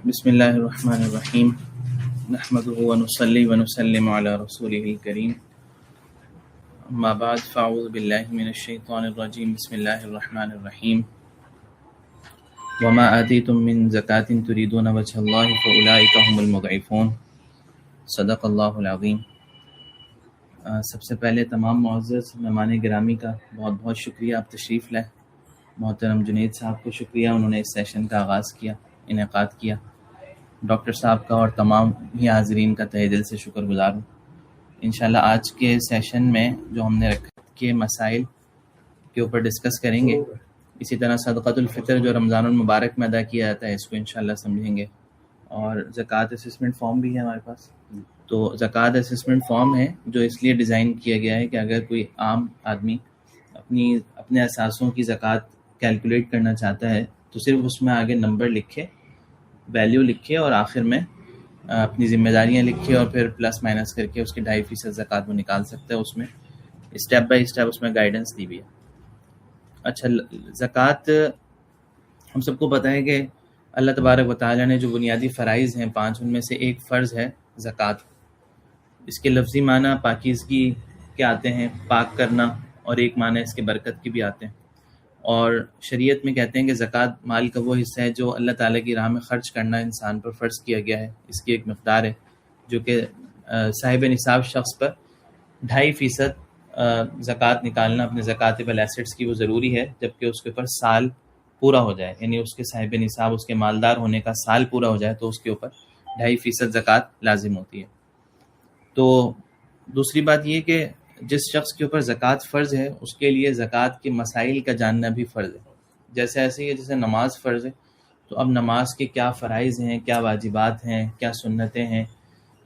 بسم اللہ الرحمن الرحیم نحمده ونصلی ونسلم علی رسولہ الکریم اما بعد فاعوذ باللہ من الشیطان الرجیم بسم اللہ الرحمن الرحیم وما آتیتم من زکاة تریدون وجہ اللہ فاولئک هم المضعفون صدق اللہ العظیم۔ سب سے پہلے تمام معزز مہمان گرامی کا بہت بہت شکریہ، آپ تشریف لائے۔ محترم جنید صاحب کو شکریہ، انہوں نے اس سیشن کا آغاز کیا، انعقاد کیا۔ ڈاکٹر صاحب کا اور تمام ہی حاضرین کا تہہ دل سے شکر گزار ہوں۔ انشاءاللہ آج کے سیشن میں جو ہم نے رکھے کے مسائل کے اوپر ڈسکس کریں گے، اسی طرح صدقۃ الفطر جو رمضان المبارک میں ادا کیا جاتا ہے اس کو انشاءاللہ سمجھیں گے، اور زکوٰۃ اسسمنٹ فارم بھی ہے ہمارے پاس۔ تو زکوٰۃ اسسمنٹ فارم ہے جو اس لیے ڈیزائن کیا گیا ہے کہ اگر کوئی عام آدمی اپنے اثاثوں کی زکوٰۃ کیلکولیٹ کرنا چاہتا ہے تو صرف اس میں آگے نمبر لکھے، ویلیو لکھے اور آخر میں اپنی ذمہ داریاں لکھے اور پھر پلس مائنس کر کے اس کی 2.5% زکوٰۃ وہ نکال سکتا ہے۔ اس میں اسٹیپ بائی اسٹیپ اس میں گائیڈنس دی ہوئی ہے۔ اچھا، زکوٰۃ ہم سب کو پتہ ہے کہ اللہ تبارک و تعالیٰ نے جو بنیادی فرائض ہیں 5، ان میں سے ایک فرض ہے زکوٰۃ۔ اس کے لفظی معنی پاکیزگی کے آتے ہیں، پاک کرنا، اور ایک معنی اس کے برکت کی بھی آتے ہیں۔ اور شریعت میں کہتے ہیں کہ زکوٰۃ مال کا وہ حصہ ہے جو اللہ تعالیٰ کی راہ میں خرچ کرنا انسان پر فرض کیا گیا ہے۔ اس کی ایک مقدار ہے جو کہ صاحب نصاب شخص پر 2.5% زکوٰۃ نکالنا اپنے زکوٰۃبل ایسٹس کی وہ ضروری ہے، جبکہ اس کے اوپر سال پورا ہو جائے، یعنی اس کے صاحب نصاب، اس کے مالدار ہونے کا سال پورا ہو جائے تو اس کے اوپر 2.5% زکوٰۃ لازم ہوتی ہے۔ تو دوسری بات یہ کہ جس شخص کے اوپر زکوٰۃ فرض ہے اس کے لیے زکوٰۃ کے مسائل کا جاننا بھی فرض ہے۔ جیسے ایسے ہی ہے جیسے نماز فرض ہے، تو اب نماز کے کیا فرائض ہیں، کیا واجبات ہیں، کیا سنتیں ہیں،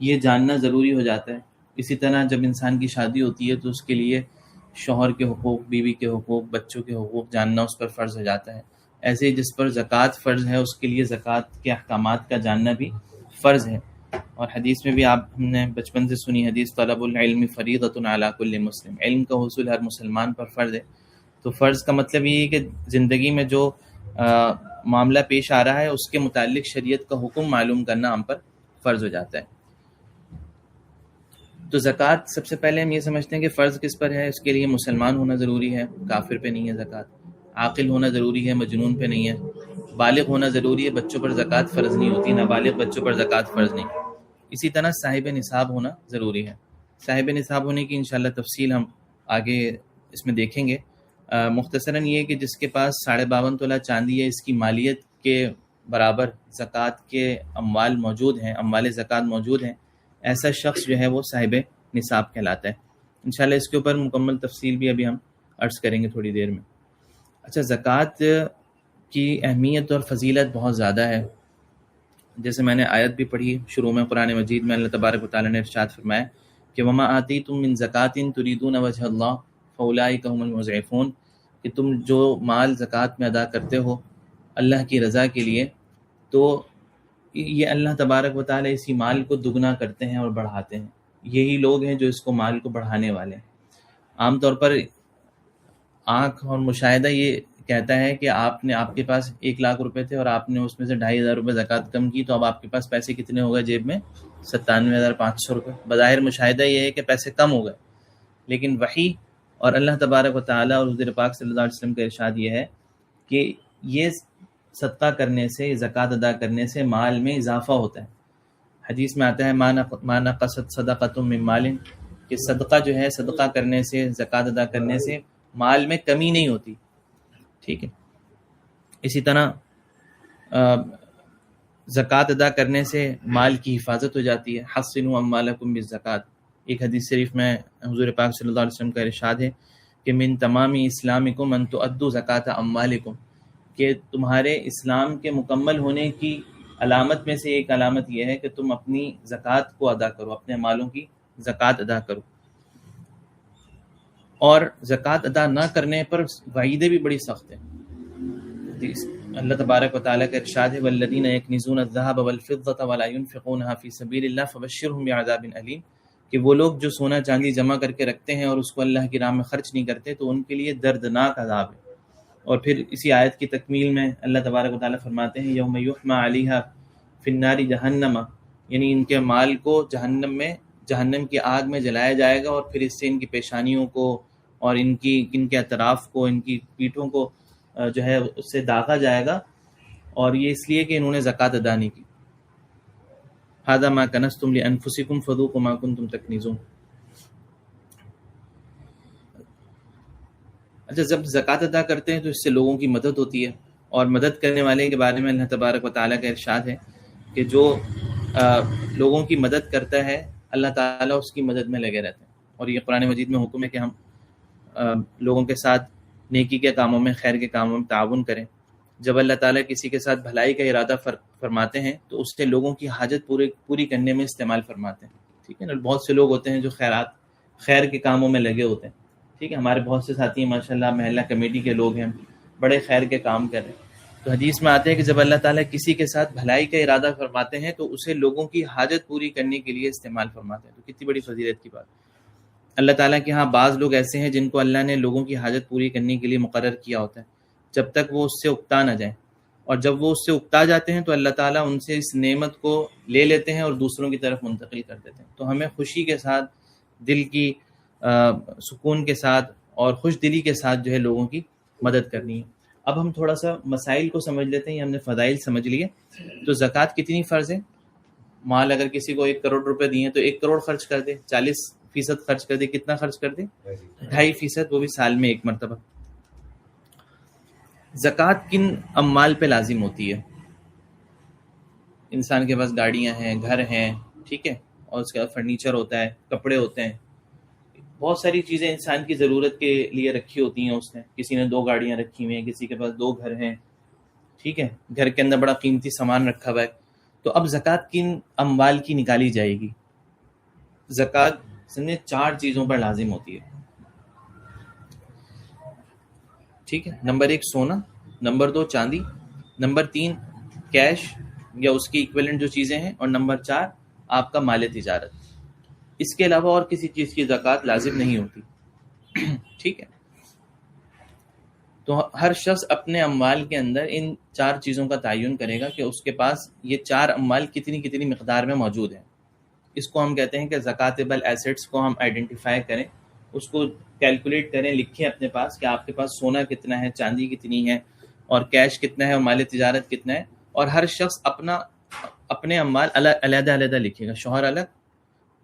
یہ جاننا ضروری ہو جاتا ہے۔ اسی طرح جب انسان کی شادی ہوتی ہے تو اس کے لیے شوہر کے حقوق، بیوی کے حقوق، بچوں کے حقوق جاننا اس پر فرض ہو جاتا ہے۔ ایسے ہی جس پر زکوٰۃ فرض ہے اس کے لیے زکوٰۃ کے احکامات کا جاننا بھی فرض ہے۔ اور حدیث میں بھی ہم نے بچپن سے سنی حدیث، طلب العلم فریضۃ علی کل مسلم، علم کا حصول ہر مسلمان پر فرض ہے۔ تو فرض کا مطلب یہ ہے کہ زندگی میں جو معاملہ پیش آ رہا ہے اس کے متعلق شریعت کا حکم معلوم کرنا ہم پر فرض ہو جاتا ہے۔ تو زکوٰۃ سب سے پہلے ہم یہ سمجھتے ہیں کہ فرض کس پر ہے، اس کے لیے مسلمان ہونا ضروری ہے، کافر پہ نہیں ہے زکوٰۃ۔ عاقل ہونا ضروری ہے، مجنون پہ نہیں ہے۔ بالغ ہونا ضروری ہے، بچوں پر زکوٰۃ فرض نہیں ہوتی، نابالغ بچوں پر زکوٰۃ فرض نہیں۔ اسی طرح صاحب نصاب ہونا ضروری ہے۔ صاحب نصاب ہونے کی انشاءاللہ تفصیل ہم آگے اس میں دیکھیں گے۔ مختصراً یہ کہ جس کے پاس 52.5 تولہ چاندی ہے، اس کی مالیت کے برابر زکوٰۃ کے اموال موجود ہیں، اموال زکوٰۃ موجود ہیں، ایسا شخص جو ہے وہ صاحب نصاب کہلاتا ہے۔ انشاءاللہ اس کے اوپر مکمل تفصیل بھی ابھی ہم عرض کریں گے تھوڑی دیر میں۔ اچھا، زکوٰۃ کی اہمیت اور فضیلت بہت زیادہ ہے۔ جیسے میں نے آیت بھی پڑھی شروع میں قرآن مجید میں، اللہ تبارک و تعالیٰ نے ارشاد فرمایا کہ وما آتیتم من زکاۃ تریدون وجہ اللہ فاولئک هم المضعفون، کہ تم جو مال زکوٰۃ میں ادا کرتے ہو اللہ کی رضا کے لیے، تو یہ اللہ تبارک و تعالیٰ اسی مال کو دگنا کرتے ہیں اور بڑھاتے ہیں۔ یہی لوگ ہیں جو اس کو مال کو بڑھانے والے ہیں۔ عام طور پر آنکھ اور مشاہدہ یہ کہتا ہے کہ آپ کے پاس 1 لاکھ روپے تھے اور آپ نے اس میں سے 2,500 روپے زکوٰۃ کم کی، تو اب آپ کے پاس پیسے کتنے ہو گئے جیب میں؟ 97,500 روپے۔ بظاہر مشاہدہ یہ ہے کہ پیسے کم ہو گئے، لیکن وحی اور اللہ تبارک و تعالیٰ اور حضور پاک صلی اللہ علیہ وسلم کا ارشاد یہ ہے کہ یہ صدقہ کرنے سے، زکوٰۃ ادا کرنے سے مال میں اضافہ ہوتا ہے۔ حدیث میں آتا ہے ما نقصت صدقۃ من مال، کہ صدقہ جو ہے، صدقہ کرنے سے، زکوٰۃ ادا کرنے سے مال میں کمی نہیں ہوتی۔ ٹھیک ہے، اسی طرح زکوٰۃ ادا کرنے سے مال کی حفاظت ہو جاتی ہے۔ حصنوا اموالکم بالزکوٰۃ، ایک حدیث شریف میں حضور پاک صلی اللہ علیہ وسلم کا ارشاد ہے کہ من تمام اسلامکم ان تؤدوا زکوٰۃ اموالکم، کہ تمہارے اسلام کے مکمل ہونے کی علامت میں سے ایک علامت یہ ہے کہ تم اپنی زکوٰۃ کو ادا کرو، اپنے مالوں کی زکوٰۃ ادا کرو۔ اور زکوٰۃ ادا نہ کرنے پر وعیدیں بھی بڑی سخت ہیں۔ اللہ تبارک و تعالیٰ کا ارشاد ہے والذین یکنزون الذهب والفضة ولا ينفقونها في سبيل الله فبشرهم بعذاب أليم، کہ وہ لوگ جو سونا چاندی جمع کر کے رکھتے ہیں اور اس کو اللہ کی راہ میں خرچ نہیں کرتے تو ان کے لیے دردناک عذاب ہے۔ اور پھر اسی آیت کی تکمیل میں اللہ تبارک و تعالیٰ فرماتے ہیں یوم یحمى علیہا فی النار جہنم، یعنی ان کے مال کو جہنم کی آگ میں جلایا جائے گا، اور پھر اس سے ان کی پیشانیوں کو اور ان کے اطراف کو، ان کی پیٹھوں کو جو ہے اس سے داغا جائے گا، اور یہ اس لیے کہ انہوں نے زکوٰۃ ادا نہیں کی. ھذا ما کنزتم لانفسکم فذوقوا ما کنتم تکنزون. اچھا، جب زکوٰۃ ادا کرتے ہیں تو اس سے لوگوں کی مدد ہوتی ہے، اور مدد کرنے والے کے بارے میں اللہ تبارک و تعالیٰ کا ارشاد ہے کہ جو لوگوں کی مدد کرتا ہے اللہ تعالیٰ اس کی مدد میں لگے رہتے ہیں. اور یہ قرآن مجید میں حکم ہے کہ ہم لوگوں کے ساتھ نیکی کے کاموں میں، خیر کے کاموں میں تعاون کریں. جب اللہ تعالیٰ کسی کے ساتھ بھلائی کا ارادہ فرماتے ہیں تو اس سے لوگوں کی حاجت پوری کرنے میں استعمال فرماتے ہیں. ٹھیک ہے نا. بہت سے لوگ ہوتے ہیں جو خیر کے کاموں میں لگے ہوتے ہیں. ٹھیک ہے، ہمارے بہت سے ساتھی ماشاءاللہ محلہ کمیٹی کے لوگ ہیں، بڑے خیر کے کام کر رہے ہیں. تو حدیث میں آتے ہیں کہ جب اللہ تعالیٰ کسی کے ساتھ بھلائی کا ارادہ فرماتے ہیں تو اسے لوگوں کی حاجت پوری کرنے کے لیے استعمال فرماتے ہیں. تو کتنی بڑی فضیلت کی بات. اللہ تعالیٰ کے ہاں بعض لوگ ایسے ہیں جن کو اللہ نے لوگوں کی حاجت پوری کرنے کے لیے مقرر کیا ہوتا ہے، جب تک وہ اس سے اکتا نہ جائیں. اور جب وہ اس سے اکتا جاتے ہیں تو اللہ تعالیٰ ان سے اس نعمت کو لے لیتے ہیں اور دوسروں کی طرف منتقل کر دیتے ہیں. تو ہمیں خوشی کے ساتھ، دل کی سکون کے ساتھ اور خوش دلی کے ساتھ جو ہے لوگوں کی مدد کرنی ہے. اب ہم تھوڑا سا مسائل کو سمجھ لیتے ہیں. ہم نے فضائل سمجھ لیے. تو زکوٰۃ کتنی فرض ہے؟ مال اگر کسی کو 1 کروڑ روپے دیے تو 1 کروڑ خرچ کر دے، 40% خرچ کر دے. کتنا خرچ کر دے؟ 2.5%، وہ بھی سال میں 1 مرتبہ. زکوٰۃ کن اموال پہ لازم ہوتی ہے؟ انسان کے پاس گاڑیاں ہیں، گھر ہیں، ٹھیک ہے، اور اس کے بعد فرنیچر ہوتا ہے، کپڑے ہوتے ہیں، بہت ساری چیزیں انسان کی ضرورت کے لیے رکھی ہوتی ہیں. اس نے، کسی نے 2 گاڑیاں رکھی ہوئی ہیں، کسی کے پاس 2 گھر ہیں، ٹھیک ہے، گھر کے اندر بڑا قیمتی سامان رکھا ہوا ہے. تو اب زکوٰۃ کن اموال کی نکالی جائے گی؟ زکوٰۃ سمجھے 4 چیزوں پر لازم ہوتی ہے. ٹھیک ہے، نمبر 1 سونا، نمبر 2 چاندی، نمبر 3 کیش یا اس کی ایکویلنٹ جو چیزیں ہیں، اور نمبر 4 آپ کا مال تجارت. اس کے علاوہ اور کسی چیز کی زکوٰۃ لازم نہیں ہوتی. ٹھیک ہے. تو ہر شخص اپنے اموال کے اندر ان 4 چیزوں کا تعین کرے گا کہ اس کے پاس یہ 4 اموال کتنی مقدار میں موجود ہیں. اس کو ہم کہتے ہیں کہ زکاتیبل ایسیٹس کو ہم آئیڈینٹیفائی کریں، اس کو کیلکولیٹ کریں، لکھیں اپنے پاس کہ آپ کے پاس سونا کتنا ہے، چاندی کتنی ہے، اور کیش کتنا ہے، اور مال تجارت کتنا ہے. اور ہر شخص اپنے اموال علیحدہ لکھے گا. شوہر الگ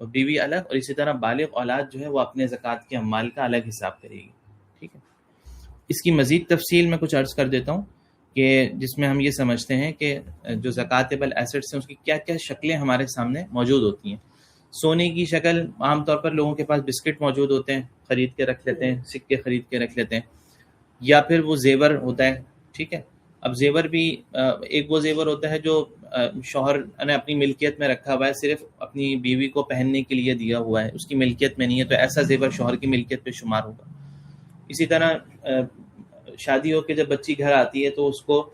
اور بیوی الگ، اور اسی طرح بالغ اولاد جو ہے وہ اپنے زکوٰۃ کے اموال کا الگ حساب کرے گی. ٹھیک ہے. اس کی مزید تفصیل میں کچھ عرض کر دیتا ہوں کہ جس میں ہم یہ سمجھتے ہیں کہ جو زکاتیبل ایسیٹس ہیں اس کی کیا کیا شکلیں ہمارے سامنے موجود ہوتی ہیں. سونے کی شکل، عام طور پر لوگوں کے پاس بسکٹ موجود ہوتے ہیں، خرید کے رکھ لیتے ہیں، سکے خرید کے رکھ لیتے ہیں، یا پھر وہ زیور ہوتا ہے. ٹھیک ہے. اب زیور بھی ایک وہ زیور ہوتا ہے جو شوہر نے اپنی ملکیت میں رکھا ہوا ہے، صرف اپنی بیوی کو پہننے کے لیے دیا ہوا ہے، اس کی ملکیت میں نہیں ہے، تو ایسا زیور شوہر کی ملکیت پہ شمار ہوگا. اسی طرح شادی ہو کے جب بچی گھر آتی ہے تو اس کو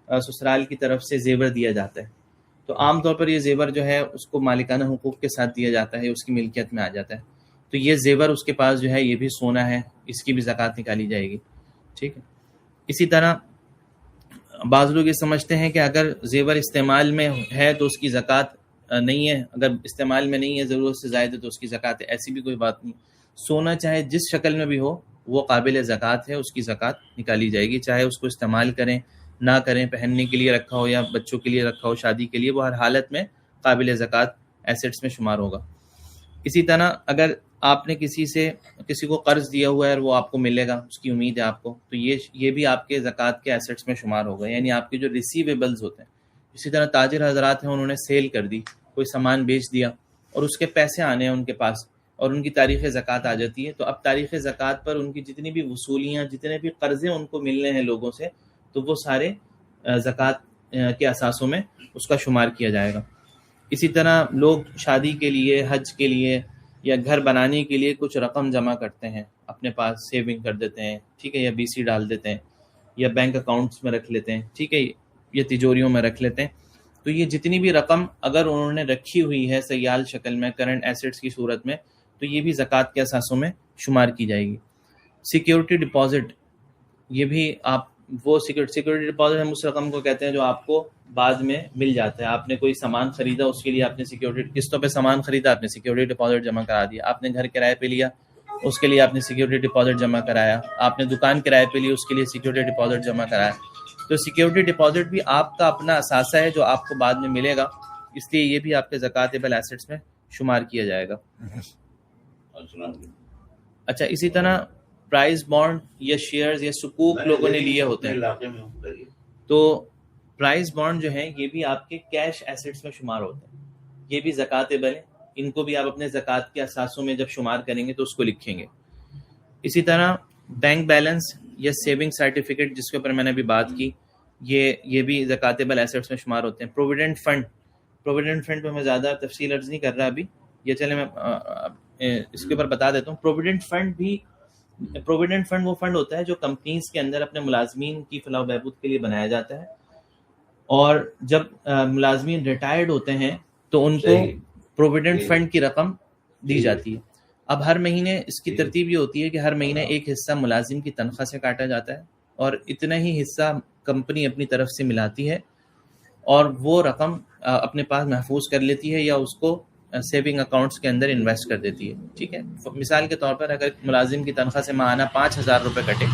سسرال کی طرف سے زیور دیا جاتا ہے. تو عام طور پر یہ زیور جو ہے اس کو مالکانہ حقوق کے ساتھ دیا جاتا ہے، اس کی ملکیت میں آ جاتا ہے. تو یہ زیور اس کے پاس جو ہے یہ بھی سونا ہے، اس کی بھی زکوٰۃ نکالی جائے گی. ٹھیک ہے. اسی طرح بعض لوگ یہ سمجھتے ہیں کہ اگر زیور استعمال میں ہے تو اس کی زکوٰۃ نہیں ہے، اگر استعمال میں نہیں ہے، ضرورت سے زائد ہے تو اس کی زکوٰۃ ہے. ایسی بھی کوئی بات نہیں. سونا چاہے جس شکل میں بھی ہو وہ قابل زکوٰۃ ہے، اس کی زکوٰۃ نکالی جائے گی، چاہے اس کو استعمال کریں نہ کریں، پہننے کے لیے رکھا ہو یا بچوں کے لیے رکھا ہو، شادی کے لیے، وہ ہر حالت میں قابل زکوٰۃ ایسیٹس میں شمار ہوگا. اسی طرح اگر آپ نے کسی کو قرض دیا ہوا ہے اور وہ آپ کو ملے گا، اس کی امید ہے آپ کو، تو یہ بھی آپ کے زکوٰۃ کے ایسیٹس میں شمار ہوگا، یعنی آپ کے جو ریسیویبلز ہوتے ہیں. اسی طرح تاجر حضرات ہیں، انہوں نے سیل کر دی، کوئی سامان بیچ دیا اور اس کے پیسے آنے ہیں ان کے پاس اور ان کی تاریخ زکوٰۃ آ جاتی ہے. تو اب تاریخ زکوٰۃ پر ان کی جتنی بھی وصولیاں، جتنے بھی قرضے ان کو ملنے ہیں لوگوں سے، تو وہ سارے زکوٰۃ کے اثاثوں میں اس کا شمار کیا جائے گا. اسی طرح لوگ شادی کے لیے، حج کے لیے یا گھر بنانے کے لیے کچھ رقم جمع کرتے ہیں، اپنے پاس سیونگ کر دیتے ہیں، ٹھیک ہے، یا BC ڈال دیتے ہیں یا بینک اکاؤنٹس میں رکھ لیتے ہیں، ٹھیک ہے، یا تجوریوں میں رکھ لیتے ہیں. تو یہ جتنی بھی رقم اگر انہوں نے رکھی ہوئی ہے سیال شکل میں، کرنٹ ایسیٹس کی صورت میں، تو یہ بھی زکوٰۃ کے اثاثوں میں شمار کی جائے گی. سیکیورٹی ڈپازٹ، یہ بھی آپ وہ سیکورٹی ڈپازٹ ہم اس رقم کو کہتے ہیں جو آپ کو بعد میں مل جاتا ہے. آپ نے کوئی سامان خریدا, اس کے لیے آپ نے سیکورٹی قسطوں پہ سامان خریدا, آپ نے سیکورٹی ڈپازٹ جمع کرا دیا. آپ نے گھر کرائے پہ لیا, اس کے لیے آپ نے سیکورٹی ڈپازٹ جمع کرایا. آپ نے دکان کرائے پہ لی, اس کے لیے سیکورٹی ڈپازٹ جمع کرایا. تو سیکورٹی ڈپازٹ بھی آپ کا اپنا اثاثہ ہے جو آپ کو بعد میں ملے گا, اس لیے یہ بھی آپ کے زکوٰۃیبل ایسٹس میں شمار کیا جائے گا. اچھا, اسی طرح پرائز بانڈ یا شیئرز یا سکوک لوگوں نے لیے ہوتے ہیں, تو پرائز بانڈ جو ہیں یہ بھی آپ کے کیش ایسٹس میں شمار ہوتے ہیں, یہ بھی زکوٰۃیبل ہیں. ان کو بھی آپ اپنے زکوٰۃ کے اثاثوں میں جب شمار کریں گے تو اس کو لکھیں گے. اسی طرح بینک بیلنس یا سیونگ سرٹیفکیٹ جس کے اوپر میں نے ابھی بات کی, یہ بھی زکوٰۃیبل ایسٹس میں شمار ہوتے ہیں. پروویڈنٹ فنڈ پہ میں زیادہ تفصیل عرض نہیں کر رہا ابھی, یہ چلے میں اس کے اوپر بتا دیتا ہوں. پروویڈنٹ فنڈ وہ فنڈ ہوتا ہے جو کمپنیز کے اندر اپنے ملازمین کی فلاح و بہبود کے لیے بنایا جاتا ہے, اور جب ملازمین ریٹائرڈ ہوتے ہیں تو ان کو پروویڈنٹ فنڈ کی رقم دی جاتی ہے. اب ہر مہینے اس کی ترتیب یہ ہوتی ہے کہ ہر مہینے ایک حصہ ملازم کی تنخواہ سے کاٹا جاتا ہے, اور اتنا ہی حصہ کمپنی اپنی طرف سے ملاتی ہے, اور وہ رقم اپنے پاس محفوظ کر لیتی ہے یا اس کو سیونگ اکاؤنٹس کے اندر انویسٹ کر دیتی ہے. ٹھیک ہے, مثال کے طور پر اگر ملازم کی تنخواہ سے ماہانہ 5,000 روپے کٹے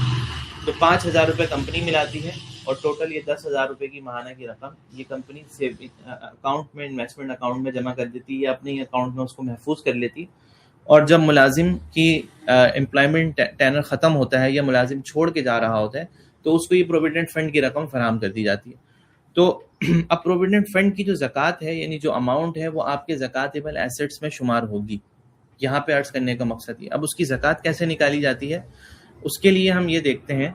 تو 5,000 روپے کمپنی ملاتی ہے, اور ٹوٹل یہ 10,000 روپے کی ماہانہ کی رقم یہ کمپنی اکاؤنٹ میں, انویسٹمنٹ اکاؤنٹ میں جمع کر دیتی ہے یا اپنے اکاؤنٹ میں اس کو محفوظ کر لیتی. اور جب ملازم کی امپلائمنٹ ٹینر ختم ہوتا ہے یا ملازم چھوڑ کے جا رہا ہوتا ہے تو اس کو یہ پروویڈنٹ فنڈ کی رقم فراہم کر دی جاتی ہے. تو اب پروویڈنٹ فنڈ کی جو زکوٰۃ ہے, یعنی جو اماؤنٹ ہے, وہ آپ کے زکوٰۃیبل ایسٹس میں شمار ہوگی. یہاں پہ عرض کرنے کا مقصد یہ. اب اس کی زکوٰۃ کیسے نکالی جاتی ہے, اس کے لیے ہم یہ دیکھتے ہیں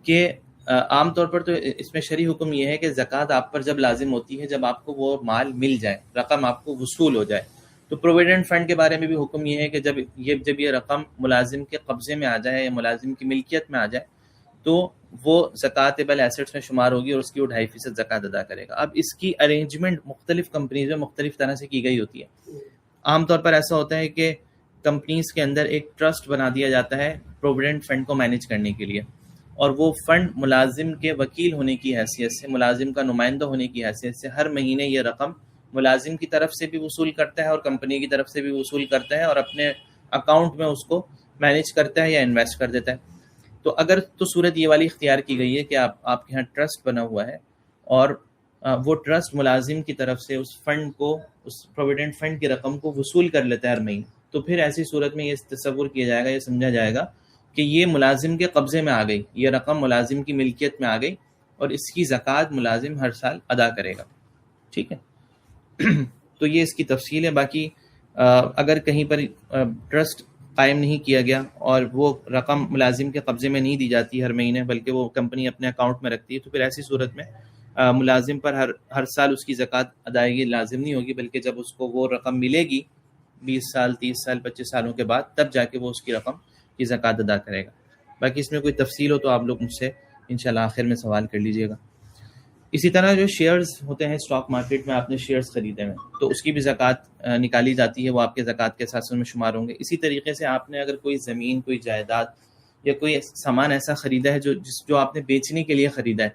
کہ عام طور پر تو اس میں شرعی حکم یہ ہے کہ زکوٰۃ آپ پر جب لازم ہوتی ہے جب آپ کو وہ مال مل جائے, رقم آپ کو وصول ہو جائے. تو پروویڈنٹ فنڈ کے بارے میں بھی حکم یہ ہے کہ جب یہ رقم ملازم کے قبضے میں آ جائے یا ملازم کی ملکیت میں آ جائے تو وہ زکوٰۃیبل ایسٹس میں شمار ہوگی, اور اس کی وہ 2.5% زکوٰۃ ادا کرے گا. اب اس کی ارینجمنٹ مختلف کمپنیز میں مختلف طرح سے کی گئی ہوتی ہے. عام طور پر ایسا ہوتا ہے کہ کمپنیز کے اندر ایک ٹرسٹ بنا دیا جاتا ہے پروویڈنٹ فنڈ کو مینیج کرنے کے لیے, اور وہ فنڈ ملازم کے وکیل ہونے کی حیثیت سے, ملازم کا نمائندہ ہونے کی حیثیت سے ہر مہینے یہ رقم ملازم کی طرف سے بھی وصول کرتا ہے اور کمپنی کی طرف سے بھی وصول کرتا ہے, اور اپنے اکاؤنٹ میں اس کو مینیج کرتا ہے یا انویسٹ کر دیتا ہے. تو اگر تو صورت یہ والی اختیار کی گئی ہے کہ آپ کے یہاں ٹرسٹ بنا ہوا ہے, اور وہ ٹرسٹ ملازم کی طرف سے اس فنڈ کو, اس پروویڈنٹ فنڈ کی رقم کو وصول کر لیتا ہے ہر مہینے, تو پھر ایسی صورت میں یہ تصور کیا جائے گا, یہ سمجھا جائے گا کہ یہ ملازم کے قبضے میں آ گئی, یہ رقم ملازم کی ملکیت میں آ گئی, اور اس کی زکوٰۃ ملازم ہر سال ادا کرے گا. ٹھیک ہے, تو یہ اس کی تفصیل ہے. باقی اگر کہیں پر ٹرسٹ قائم نہیں کیا گیا اور وہ رقم ملازم کے قبضے میں نہیں دی جاتی ہر مہینے, بلکہ وہ کمپنی اپنے اکاؤنٹ میں رکھتی ہے, تو پھر ایسی صورت میں ملازم پر ہر سال اس کی زکوٰۃ ادائیگی لازم نہیں ہوگی, بلکہ جب اس کو وہ رقم ملے گی 20 سال 30 سال 25 سالوں کے بعد, تب جا کے وہ اس کی رقم کی زکوٰۃ ادا کرے گا. باقی اس میں کوئی تفصیل ہو تو آپ لوگ مجھ سے انشاءاللہ آخر میں سوال کر لیجئے گا. اسی طرح جو شیئرز ہوتے ہیں اسٹاک مارکیٹ میں, آپ نے شیئرز خریدے ہیں تو اس کی بھی زکوٰۃ نکالی جاتی ہے, وہ آپ کے زکوٰۃ کے اثاثوں میں شمار ہوں گے. اسی طریقے سے آپ نے اگر کوئی زمین, کوئی جائیداد یا کوئی سامان ایسا خریدا ہے جو آپ نے بیچنے کے لیے خریدا ہے,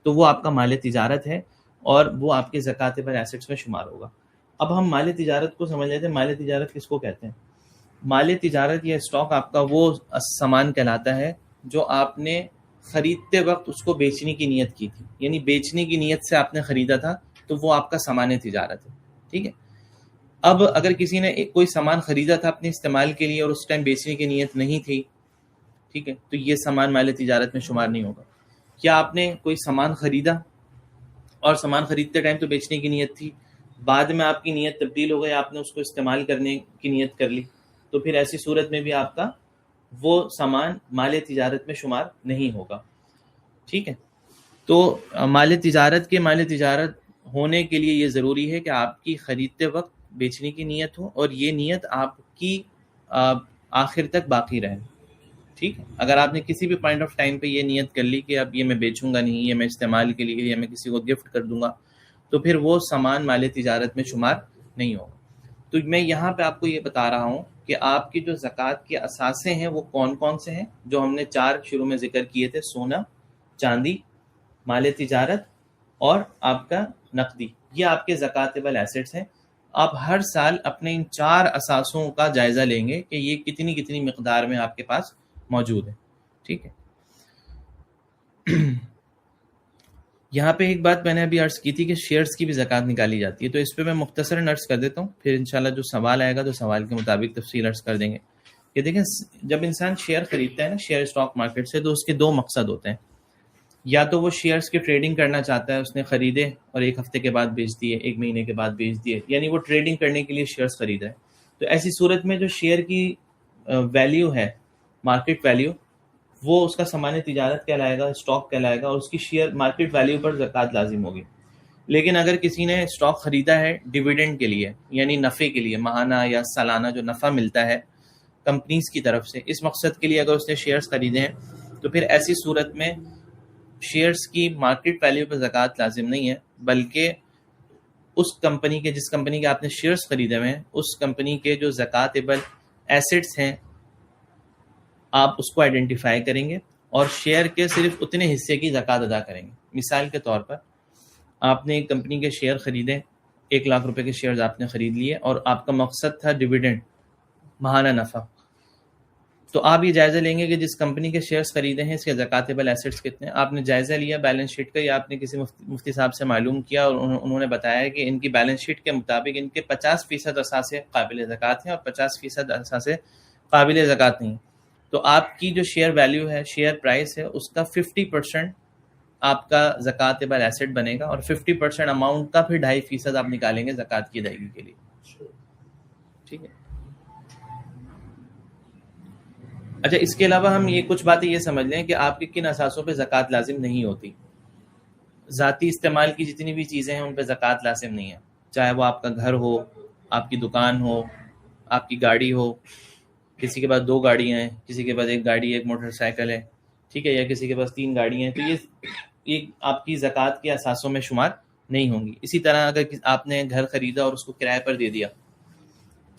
تو وہ آپ کا مال تجارت ہے اور وہ آپ کے زکوٰۃیبل ایسٹس میں شمار ہوگا. اب ہم مال تجارت کو سمجھ لیتے ہیں. مال تجارت کس کو کہتے ہیں؟ مال تجارت یا اسٹاک آپ کا وہ سامان کہلاتا ہے جو آپ نے خریدتے وقت اس کو بیچنے کی نیت کی تھی, یعنی بیچنے کی نیت سے آپ نے خریدا تھا, تو وہ آپ کا سامان تجارت ہے. ٹھیک ہے, اب اگر کسی نے کوئی سامان خریدا تھا اپنے استعمال کے لیے اور اس ٹائم بیچنے کی نیت نہیں تھی, ٹھیک ہے, تو یہ سامان مال تجارت میں شمار نہیں ہوگا. کیا آپ نے کوئی سامان خریدا اور سامان خریدتے ٹائم تو بیچنے کی نیت تھی, بعد میں آپ کی نیت تبدیل ہو گئی, آپ نے اس کو استعمال کرنے کی نیت کر لی, تو پھر ایسی صورت میں بھی آپ کا وہ سامان مال تجارت میں شمار نہیں ہوگا. ٹھیک ہے, تو مال تجارت ہونے کے لیے یہ ضروری ہے کہ آپ کی خریدتے وقت بیچنے کی نیت ہو, اور یہ نیت آپ کی آخر تک باقی رہے. ٹھیک ہے, اگر آپ نے کسی بھی پوائنٹ آف ٹائم پہ یہ نیت کر لی کہ اب یہ میں بیچوں گا نہیں, یہ میں استعمال کے لیے یا میں کسی کو گفٹ کر دوں گا, تو پھر وہ سامان مال تجارت میں شمار نہیں ہوگا. تو میں یہاں پہ آپ کو یہ بتا رہا ہوں کہ کہ آپ کی جو زکوٰۃ کے اثاثے ہیں وہ کون کون سے ہیں، جو ہم نے 4 شروع میں ذکر کیے تھے، سونا، چاندی، مال تجارت اور آپ کا نقدی، یہ آپ کے زکاتبل ایسٹس ہیں۔ آپ ہر سال اپنے ان 4 اثاثوں کا جائزہ لیں گے کہ یہ کتنی مقدار میں آپ کے پاس موجود ہے، ٹھیک ہے۔ یہاں پہ ایک بات میں نے ابھی عرض کی تھی کہ شیئرز کی بھی زکوٰۃ نکالی جاتی ہے، تو اس پہ میں مختصراً عرض کر دیتا ہوں، پھر انشاءاللہ جو سوال آئے گا تو سوال کے مطابق تفصیل عرض کر دیں گے۔ کہ دیکھیں، جب انسان شیئر خریدتا ہے نا شیئر اسٹاک مارکیٹ سے، تو اس کے 2 مقصد ہوتے ہیں۔ یا تو وہ شیئرز کی ٹریڈنگ کرنا چاہتا ہے، اس نے خریدے اور 1 ہفتے کے بعد بیچ دیے، 1 مہینے کے بعد بیچ دیے، یعنی وہ ٹریڈنگ کرنے کے لیے شیئرز خرید ہے۔ تو ایسی صورت میں جو شیئر کی ویلیو ہے، مارکیٹ ویلیو، وہ اس کا سامان تجارت کہلائے گا، اسٹاک کہلائے گا، اور اس کی شیئر مارکیٹ ویلیو پر زکوٰۃ لازم ہوگی۔ لیکن اگر کسی نے اسٹاک خریدا ہے ڈیویڈنڈ کے لیے، یعنی نفع کے لیے، ماہانہ یا سالانہ جو نفع ملتا ہے کمپنیز کی طرف سے، اس مقصد کے لیے اگر اس نے شیئرز خریدے ہیں، تو پھر ایسی صورت میں شیئرز کی مارکیٹ ویلیو پر زکوٰۃ لازم نہیں ہے، بلکہ اس کمپنی کے، جس کمپنی کے آپ نے شیئرز خریدے ہوئے ہیں، اس کمپنی کے جو زکاتبل ایسٹس ہیں آپ اس کو آئیڈینٹیفائی کریں گے اور شیئر کے صرف اتنے حصے کی زکوٰۃ ادا کریں گے۔ مثال کے طور پر آپ نے ایک کمپنی کے شیئر خریدے، 1 لاکھ روپے کے شیئرز آپ نے خرید لیے، اور آپ کا مقصد تھا ڈیویڈنڈ، ماہانہ نفع، تو آپ یہ جائزہ لیں گے کہ جس کمپنی کے شیئرز خریدے ہیں اس کے زکاتبل ایسٹس کتنے ہیں۔ آپ نے جائزہ لیا بیلنس شیٹ کا، یا آپ نے کسی مفتی صاحب سے معلوم کیا اور انہوں نے بتایا کہ ان کی بیلنس شیٹ کے مطابق ان کے 50% اثاثے قابل زکوٰۃ ہیں اور 50% اثاثے قابل زکوٰۃ نہیں، تو آپ کی جو شیئر ویلیو ہے، شیئر پرائس ہے، اس کا 50% آپ کا زکاتبل ایسٹ بنے گا، اور 50% اماؤنٹ کا پھر 2.5% آپ نکالیں گے زکوٰۃ کی ادائیگی کے لیے، ٹھیک ہے۔ اچھا، اس کے علاوہ ہم یہ کچھ باتیں یہ سمجھ لیں کہ آپ کے کن اثاثوں پہ زکوٰۃ لازم نہیں ہوتی۔ ذاتی استعمال کی جتنی بھی چیزیں ہیں ان پہ زکوٰۃ لازم نہیں ہے، چاہے وہ آپ کا گھر ہو، آپ کی دکان ہو، آپ کی گاڑی ہو، کسی کے پاس 2 گاڑیاں ہیں، کسی کے پاس 1 گاڑی، 1 موٹر سائیکل ہے، ٹھیک ہے، یا کسی کے پاس 3 گاڑیاں ہیں، تو یہ آپ کی زکوٰۃ کے اثاثوں میں شمار نہیں ہوں گی۔ اسی طرح اگر آپ نے گھر خریدا اور اس کو کرائے پر دے دیا،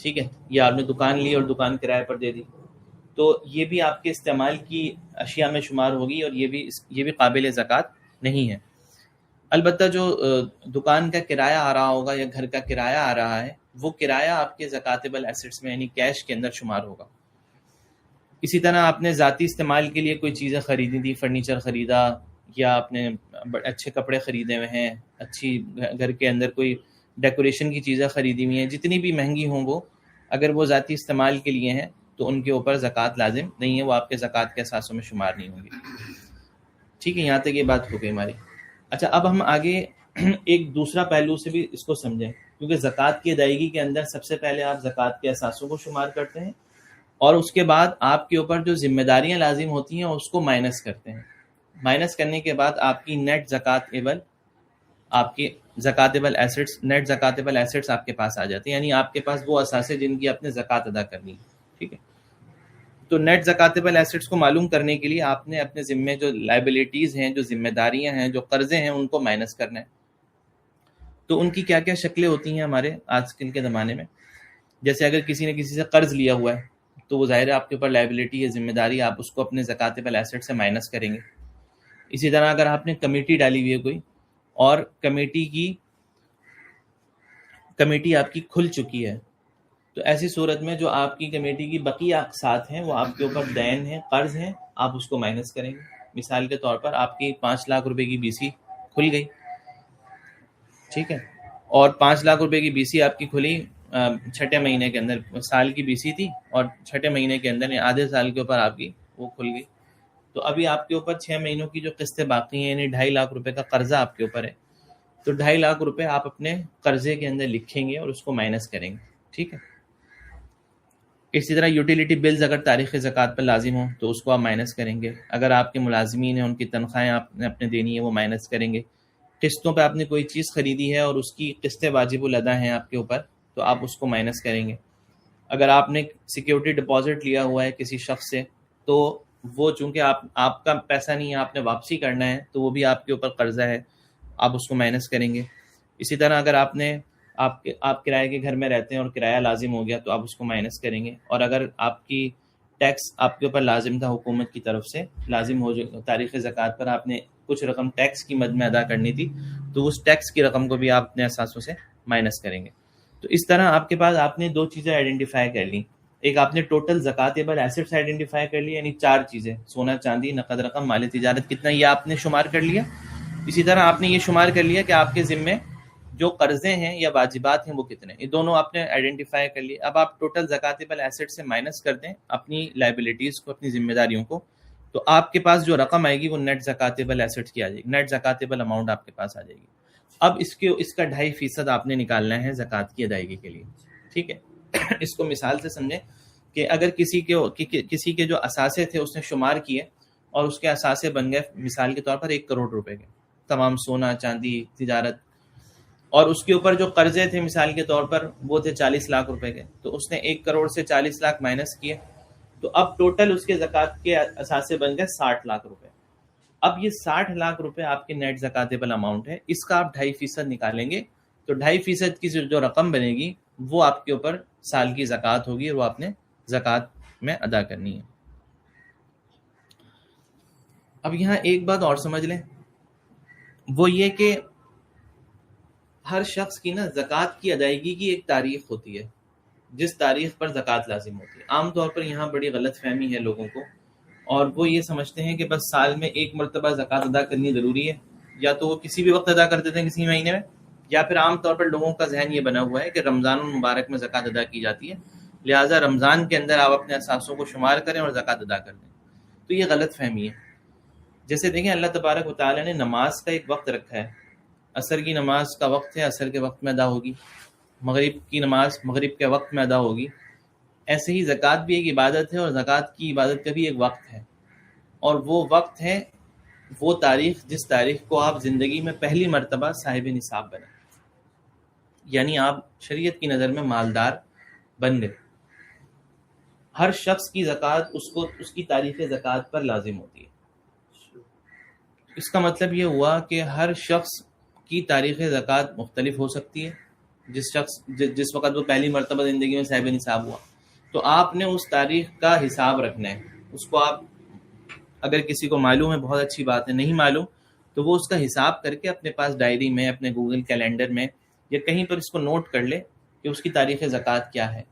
ٹھیک ہے، یا آپ نے دکان لی اور دکان کرائے پر دے دی، تو یہ بھی آپ کے استعمال کی اشیاء میں شمار ہوگی، اور یہ بھی قابل زکوٰۃ نہیں ہے۔ البتہ جو دکان کا کرایہ آ رہا ہوگا یا گھر کا کرایہ آ رہا ہے، وہ کرایہ آپ کے زکاتبل ایسٹس میں یعنی کیش کے اندر شمار ہوگا۔ اسی طرح آپ نے ذاتی استعمال کے لیے کوئی چیزیں خریدی تھی، فرنیچر خریدا، یا آپ نے اچھے کپڑے خریدے ہوئے ہیں، اچھی گھر کے اندر کوئی ڈیکوریشن کی چیزیں خریدی ہوئی ہیں، جتنی بھی مہنگی ہوں وہ، اگر وہ ذاتی استعمال کے لیے ہیں تو ان کے اوپر زکوٰۃ لازم نہیں ہے، وہ آپ کے زکوٰۃ کے اثاثوں میں شمار نہیں ہوں گی، ٹھیک ہے۔ یہاں تک یہ بات ہو گئی ہماری۔ اچھا، اب ہم آگے ایک دوسرا پہلو سے بھی اس کو سمجھیں، کیونکہ زکوٰۃ کی ادائیگی کے اندر سب سے پہلے آپ زکوٰۃ کے اثاثوں کو شمار کرتے ہیں، اور اس کے بعد آپ کے اوپر جو ذمہ داریاں لازم ہوتی ہیں اس کو مائنس کرتے ہیں۔ مائنس کرنے کے بعد آپ کی نیٹ زکاتبل، آپ کی زکاتبل ایسٹس، نیٹ زکاتبل ایسٹس آپ کے پاس آ جاتے ہیں، یعنی آپ کے پاس وہ اثاثے جن کی آپ نے زکوٰۃ ادا کرنی ہے، ٹھیک ہے۔ تو نیٹ زکاتبل ایسٹس کو معلوم کرنے کے لیے آپ نے اپنے ذمے جو لائبلٹیز ہیں، جو ذمہ داریاں ہیں، جو قرضے ہیں، ان کو مائنس کرنا ہے۔ تو ان کی کیا کیا شکلیں ہوتی ہیں ہمارے آج کل کے زمانے میں؟ جیسے اگر کسی نے کسی سے قرض لیا ہوا ہے تو وہ ظاہر ہے آپ کے اوپر لائبلٹی ہے، ذمہ داری، آپ اس کو اپنے زکاتبل ایسٹ سے مائنس کریں گے۔ اسی طرح اگر آپ نے کمیٹی ڈالی ہوئی ہے کوئی، اور کمیٹی آپ کی کھل چکی ہے، تو ایسی صورت میں جو آپ کی کمیٹی کی بقیہ اقساط ہیں وہ آپ کے اوپر دین ہیں، قرض ہیں، آپ اس کو مائنس کریں گے۔ مثال کے طور پر آپ کی 5 لاکھ روپے کی بی سی کھل گئی، ٹھیک ہے، اور 5 لاکھ روپے کی بی سی آپ کی کھلی 6 مہینے کے اندر، سال کی بی سی تھی اور 6 مہینے کے اندر آدھے سال کے اوپر آپ کی وہ کھل گئی، تو ابھی آپ کے اوپر 6 مہینوں کی جو قسطیں باقی ہیں، یعنی 2.5 لاکھ روپے کا قرضہ آپ کے اوپر ہے، تو 2.5 لاکھ روپے آپ اپنے قرضے کے اندر لکھیں گے اور اس کو مائنس کریں گے، ٹھیک ہے۔ اسی طرح یوٹیلیٹی بلز اگر تاریخ زکوٰۃ پر لازم ہوں تو اس کو آپ مائنس کریں گے۔ اگر آپ کے ملازمین ہیں، ان کی تنخواہیں آپ نے اپنے دینی ہے، وہ مائنس کریں گے۔ قسطوں پہ آپ نے کوئی چیز خریدی ہے اور اس کی قسطیں واجب الادا ہیں آپ کے اوپر، تو آپ اس کو مائنس کریں گے۔ اگر آپ نے سیکیورٹی ڈپازٹ لیا ہوا ہے کسی شخص سے، تو وہ چونکہ آپ کا پیسہ نہیں ہے، آپ نے واپسی کرنا ہے، تو وہ بھی آپ کے اوپر قرضہ ہے، آپ اس کو مائنس کریں گے۔ اسی طرح اگر آپ نے آپ کرائے کے گھر میں رہتے ہیں اور کرایہ لازم ہو گیا تو آپ اس کو مائنس کریں گے، اور اگر آپ کی ٹیکس آپ کے اوپر لازم تھا حکومت کی طرف سے، لازم ہو جو تاریخ زکوٰۃ پر آپ نے کچھ رقم ٹیکس کی مد میں ادا کرنی تھی، تو اس ٹیکس کی رقم کو بھی آپ اپنے اثاثوں سے مائنس کریں گے۔ تو اس طرح آپ کے پاس آپ نے دو چیزیں آئیڈینٹیفائی کر لی، ایک آپ نے ٹوٹل زکاتیبل ایسٹس آئیڈینٹیفائی کر لی، یعنی چار چیزیں، سونا چاندی، نقد رقم، مال تجارت، کتنا یہ آپ نے شمار کر لیا۔ اسی طرح آپ نے یہ شمار کر لیا کہ آپ کے ذمے جو قرضے ہیں یا واجبات ہیں وہ کتنے، یہ دونوں آپ نے آئیڈینٹیفائی کر لیے۔ اب آپ ٹوٹل زکاتیبل ایسٹ سے مائنس کر دیں اپنی لائبلٹیز کو، اپنی ذمہ داریوں کو، تو آپ کے پاس جو رقم آئے گی وہ نیٹ زکاتیبل ایسٹ کی آ جائے گی، نیٹ زکاتیبل اماؤنٹ آپ کے پاس آ جائے گی۔ اب اس کا 2.5% آپ نے نکالنا ہے زکوٰۃ کی ادائیگی کے لیے، ٹھیک ہے۔ اس کو مثال سے سمجھیں کہ اگر کسی کے جو اثاثے تھے اس نے شمار کیے اور اس کے اثاثے بن گئے مثال کے طور پر 1 کروڑ روپے کے، تمام سونا چاندی تجارت، اور اس کے اوپر جو قرضے تھے مثال کے طور پر وہ تھے 40 لاکھ روپے کے، تو اس نے 1 کروڑ سے 40 لاکھ مائنس کیے، تو اب ٹوٹل اس کے زکوٰۃ کے اثاثے بن گئے 60 لاکھ روپے۔ اب یہ 60 لاکھ روپے آپ کے نیٹ زکاتیبل اماؤنٹ ہے، اس کا آپ 2.5% نکالیں گے تو 2.5% کی جو رقم بنے گی وہ آپ کے اوپر سال کی زکوٰۃ ہوگی، اور وہ آپ نے زکوٰۃ میں ادا کرنی ہے۔ اب یہاں ایک بات اور سمجھ لیں، وہ یہ کہ ہر شخص کی نا زکوٰۃ کی ادائیگی کی ایک تاریخ ہوتی ہے جس تاریخ پر زکوٰۃ لازم ہوتی ہے۔ عام طور پر یہاں بڑی غلط فہمی ہے لوگوں کو، اور وہ یہ سمجھتے ہیں کہ بس سال میں ایک مرتبہ زکوٰۃ ادا کرنی ضروری ہے، یا تو وہ کسی بھی وقت ادا کر دیتے ہیں کسی مہینے میں، یا پھر عام طور پر لوگوں کا ذہن یہ بنا ہوا ہے کہ رمضان المبارک میں زکوٰۃ ادا کی جاتی ہے، لہٰذا رمضان کے اندر آپ اپنے اثاثوں کو شمار کریں اور زکوٰۃ ادا کر دیں۔ تو یہ غلط فہمی ہے۔ جیسے دیکھیں اللہ تبارک و تعالیٰ نے نماز کا ایک وقت رکھا ہے، عصر کی نماز کا وقت ہے، عصر کے وقت میں ادا ہوگی، مغرب کی نماز مغرب کے وقت میں ادا ہوگی، ایسے ہی زکوٰۃ بھی ایک عبادت ہے، اور زکوٰۃ کی عبادت کا بھی ایک وقت ہے، اور وہ وقت ہے وہ تاریخ جس تاریخ کو آپ زندگی میں پہلی مرتبہ صاحب نصاب بنے، یعنی آپ شریعت کی نظر میں مالدار بن گئے۔ ہر شخص کی زکوٰۃ اس کی تاریخ زکوٰۃ پر لازم ہوتی ہے۔ اس کا مطلب یہ ہوا کہ ہر شخص کی تاریخ زکوٰۃ مختلف ہو سکتی ہے، جس وقت وہ پہلی مرتبہ زندگی میں صاحب نصاب ہوا، تو آپ نے اس تاریخ کا حساب رکھنا ہے۔ اس کو آپ اگر کسی کو معلوم ہے بہت اچھی بات ہے، نہیں معلوم تو وہ اس کا حساب کر کے اپنے پاس ڈائری میں، اپنے گوگل کیلنڈر میں یا کہیں پر اس کو نوٹ کر لے کہ اس کی تاریخ زکوٰۃ کیا ہے،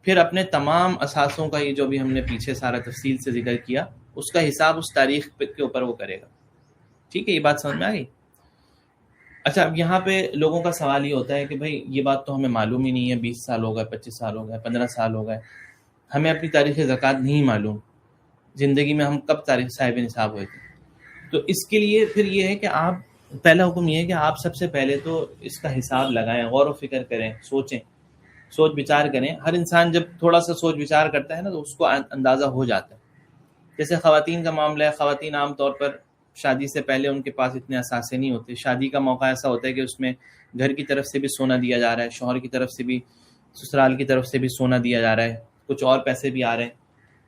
پھر اپنے تمام اثاثوں کا یہ جو بھی ہم نے پیچھے سارا تفصیل سے ذکر کیا اس کا حساب اس تاریخ کے اوپر وہ کرے گا۔ ٹھیک ہے، یہ بات سمجھ میں آ گئی؟ اچھا، اب یہاں پہ لوگوں کا سوال یہ ہوتا ہے کہ بھائی یہ بات تو ہمیں معلوم ہی نہیں ہے، 20 سال ہو گئے، 25 سال ہو گئے، 15 سال ہو گئے، ہمیں اپنی تاریخ زکوٰۃ نہیں معلوم، زندگی میں ہم کب تاریخ صاحب نصاب ہوئے تھے۔ تو اس کے لیے پھر یہ ہے کہ آپ، پہلا حکم یہ ہے کہ آپ سب سے پہلے تو اس کا حساب لگائیں، غور و فکر کریں، سوچیں، سوچ بچار کریں۔ ہر انسان جب تھوڑا سا سوچ بچار کرتا ہے نا تو اس کو اندازہ ہو جاتا ہے۔ جیسے خواتین کا معاملہ ہے، خواتین عام طور پر شادی سے پہلے ان کے پاس اتنے اثاثے نہیں ہوتے، شادی کا موقع ایسا ہوتا ہے کہ اس میں گھر کی طرف سے بھی سونا دیا جا رہا ہے، شوہر کی طرف سے بھی، سسرال کی طرف سے بھی سونا دیا جا رہا ہے، کچھ اور پیسے بھی آ رہے ہیں،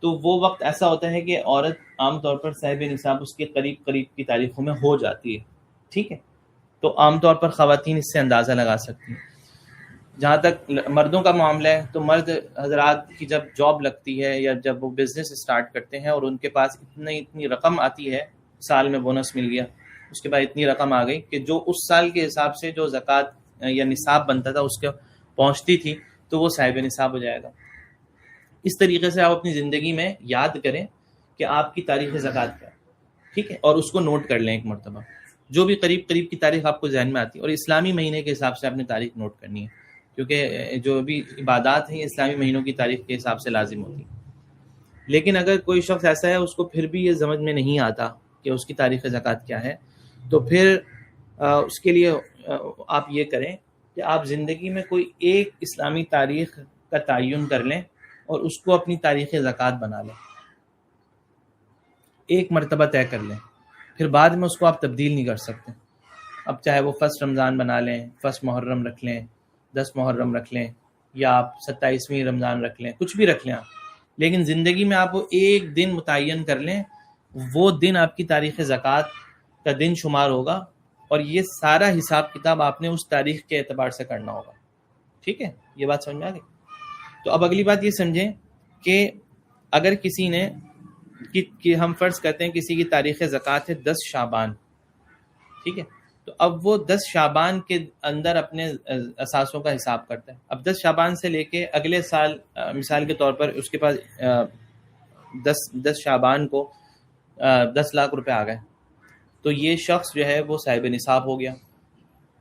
تو وہ وقت ایسا ہوتا ہے کہ عورت عام طور پر صاحب نصاب اس کے قریب کی تاریخوں میں ہو جاتی ہے۔ ٹھیک ہے، تو عام طور پر خواتین اس سے اندازہ لگا سکتی ہیں۔ جہاں تک مردوں کا معاملہ ہے تو مرد حضرات کی جب جاب لگتی ہے یا جب وہ بزنس اسٹارٹ کرتے ہیں اور ان کے پاس اتنی رقم آتی ہے، سال میں بونس مل گیا، اس کے بعد اتنی رقم آ گئی کہ جو اس سال کے حساب سے جو زکوٰۃ یا نصاب بنتا تھا اس کے پہنچتی تھی تو وہ صاحب نصاب ہو جائے گا۔ اس طریقے سے آپ اپنی زندگی میں یاد کریں کہ آپ کی تاریخ زکوٰۃ کیا ہے، ٹھیک ہے، اور اس کو نوٹ کر لیں ایک مرتبہ، جو بھی قریب کی تاریخ آپ کو ذہن میں آتی ہے، اور اسلامی مہینے کے حساب سے آپ نے تاریخ نوٹ کرنی ہے، کیونکہ جو بھی عبادات ہیں اسلامی مہینوں کی تاریخ کے حساب سے لازم ہوتی ہیں۔ لیکن اگر کوئی شخص ایسا ہے اس کو پھر بھی یہ سمجھ میں نہیں آتا کہ اس کی تاریخ زکوٰۃ کیا ہے، تو پھر اس کے لیے آپ یہ کریں کہ آپ زندگی میں کوئی ایک اسلامی تاریخ کا تعین کر لیں اور اس کو اپنی تاریخ زکوٰۃ بنا لیں، ایک مرتبہ طے کر لیں، پھر بعد میں اس کو آپ تبدیل نہیں کر سکتے۔ اب چاہے وہ 1 رمضان بنا لیں، 1 محرم رکھ لیں، 10 محرم رکھ لیں، یا آپ 27ویں رمضان رکھ لیں، کچھ بھی رکھ لیں آپ، لیکن زندگی میں آپ وہ ایک دن متعین کر لیں، وہ دن آپ کی تاریخ زکوٰۃ کا دن شمار ہوگا، اور یہ سارا حساب کتاب آپ نے اس تاریخ کے اعتبار سے کرنا ہوگا۔ ٹھیک ہے، یہ بات سمجھ میں آ گئی. تو اب اگلی بات یہ سمجھیں کہ اگر کسی نے کہ ہم فرض کرتے ہیں کسی کی تاریخ زکوٰۃ ہے 10 شعبان، ٹھیک ہے، تو اب وہ 10 شعبان کے اندر اپنے اثاثوں کا حساب کرتا ہے. اب 10 شعبان سے لے کے اگلے سال مثال کے طور پر اس کے پاس 10 شعبان کو 10 لاکھ روپے آ گئے، تو یہ شخص جو ہے وہ صاحب نصاب ہو گیا.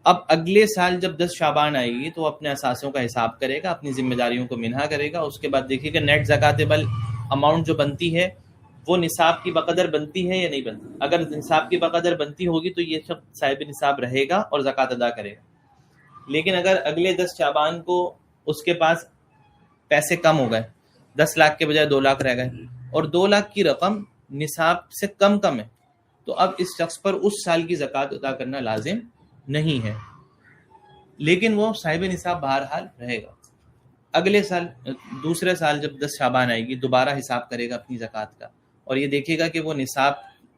اب اگلے سال جب 10 شعبان آئے گی تو وہ اپنے اثاثوں کا حساب کرے گا، اپنی ذمہ داریوں کو منہا کرے گا. اس کے بعد دیکھیے گا نیٹ زکاتیبل اماؤنٹ جو بنتی ہے وہ نصاب کی بقدر بنتی ہے یا نہیں بنتی. اگر نصاب کی بقدر بنتی ہوگی تو یہ شخص صاحب نصاب رہے گا اور زکوٰۃ ادا کرے گا. لیکن اگر اگلے 10 شعبان کو اس کے پاس پیسے کم ہو گئے، 10 لاکھ کے بجائے 2 لاکھ رہ گئے، اور 2 لاکھ کی رقم نصاب سے کم ہے، تو اب اس شخص پر اس سال کی زکوٰۃ ادا کرنا لازم نہیں ہے، لیکن وہ صاحب نصاب بہرحال رہے گا. اگلے سال دوسرے سال جب 10 شعبان آئے گی دوبارہ حساب کرے گا اپنی زکوٰۃ کا، اور یہ دیکھے گا کہ وہ نصاب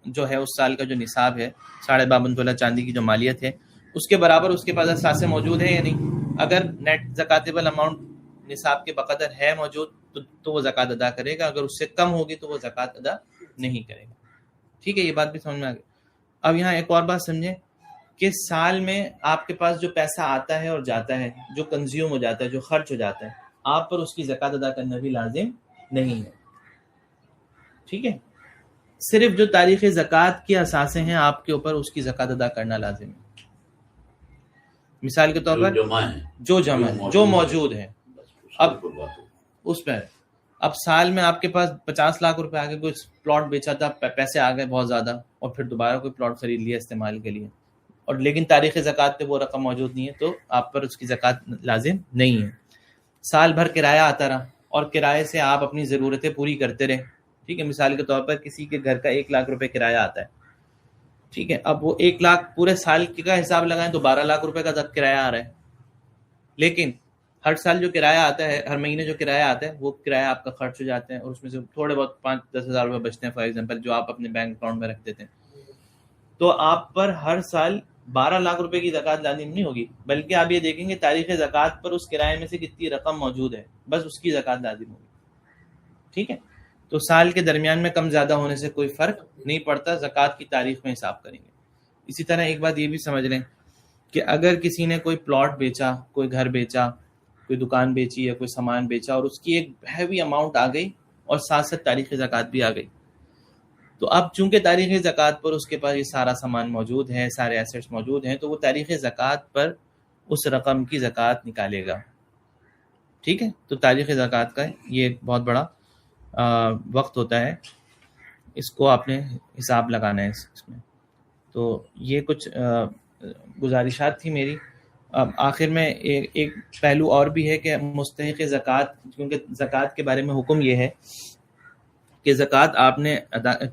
جو ہے اس سال کا جو نصاب ہے 52.5 تولہ چاندی کی جو مالیت ہے اس کے برابر اس کے پاس اثاثے موجود ہیں یا نہیں. اگر نیٹ زکاتیبل اماؤنٹ نصاب کے بقدر ہے موجود تو وہ زکوٰۃ ادا کرے گا، اگر اس سے کم ہوگی تو وہ زکوٰۃ ادا نہیں کرے گا. ٹھیک ہے، یہ بات بھی سمجھ میں آ گئی. اب یہاں ایک اور بات سمجھیں کہ سال میں آپ کے پاس جو پیسہ آتا ہے اور جاتا ہے، جو کنزیوم ہو جاتا ہے، جو خرچ ہو جاتا ہے، آپ پر اس کی زکوٰۃ ادا کرنا بھی لازم نہیں ہے. ٹھیک ہے، صرف جو تاریخ زکوٰۃ کے اثاثے ہیں آپ کے اوپر اس کی زکوٰۃ ادا کرنا لازم ہے. مثال کے طور پر جو جمع ہے، جو موجود ہے، اب اس پہ اب سال میں آپ کے پاس 50 لاکھ روپے آگے کوئی پلاٹ بیچا تھا، پیسے آ گئے بہت زیادہ، اور پھر دوبارہ کوئی پلاٹ خرید لیا استعمال کے لیے، اور لیکن تاریخ زکوٰۃ پہ وہ رقم موجود نہیں ہے، تو آپ پر اس کی زکوٰۃ لازم نہیں ہے. سال بھر کرایہ آتا رہا اور کرائے سے آپ اپنی ضرورتیں پوری کرتے رہے. ٹھیک ہے، مثال کے طور پر کسی کے گھر کا 1 لاکھ روپے کرایہ آتا ہے. ٹھیک ہے، اب وہ 1 لاکھ پورے سال کا حساب لگائیں تو 12 لاکھ روپے کا کرایہ آ رہا ہے. لیکن ہر سال جو کرایہ آتا ہے، ہر مہینے جو کرایہ آتا ہے، وہ کرایہ آپ کا خرچ ہو جاتے ہیں، اور اس میں سے تھوڑے بہت 5-10 ہزار روپے بچتے ہیں، فار ایگزامپل، جو آپ اپنے بینک اکاؤنٹ میں رکھ دیتے ہیں. تو آپ پر ہر سال 12 لاکھ روپے کی زکوٰۃ لازم نہیں ہوگی، بلکہ آپ یہ دیکھیں گے تاریخ زکوٰۃ پر اس کرائے میں سے کتنی رقم موجود ہے، بس اس کی زکوٰۃ لازم ہوگی. ٹھیک ہے، تو سال کے درمیان میں کم زیادہ ہونے سے کوئی فرق نہیں پڑتا، زکوٰۃ کی تاریخ میں حساب کریں گے. اسی طرح ایک بات یہ بھی سمجھ لیں کہ اگر کسی نے کوئی پلاٹ بیچا، کوئی گھر بیچا، کوئی دکان بیچی یا کوئی سامان بیچا، اور اس کی ایک ہیوی اماؤنٹ آ گئی اور ساتھ ساتھ تاریخ زکوٰۃ بھی آ گئی، تو اب چونکہ تاریخ زکوٰۃ پر اس کے پاس یہ سارا سامان موجود ہے، سارے ایسٹس موجود ہیں، تو وہ تاریخ زکوٰۃ پر اس رقم کی زکوٰۃ نکالے گا. ٹھیک ہے، تو تاریخ زکوٰۃ کا یہ بہت بڑا وقت ہوتا ہے، اس کو آپ نے حساب لگانا ہے اس میں. تو یہ کچھ گزارشات تھی میری. اب آخر میں ایک پہلو اور بھی ہے کہ مستحق زکوٰۃ، کیونکہ زکوٰۃ کے بارے میں حکم یہ ہے کہ زکوٰۃ آپ نے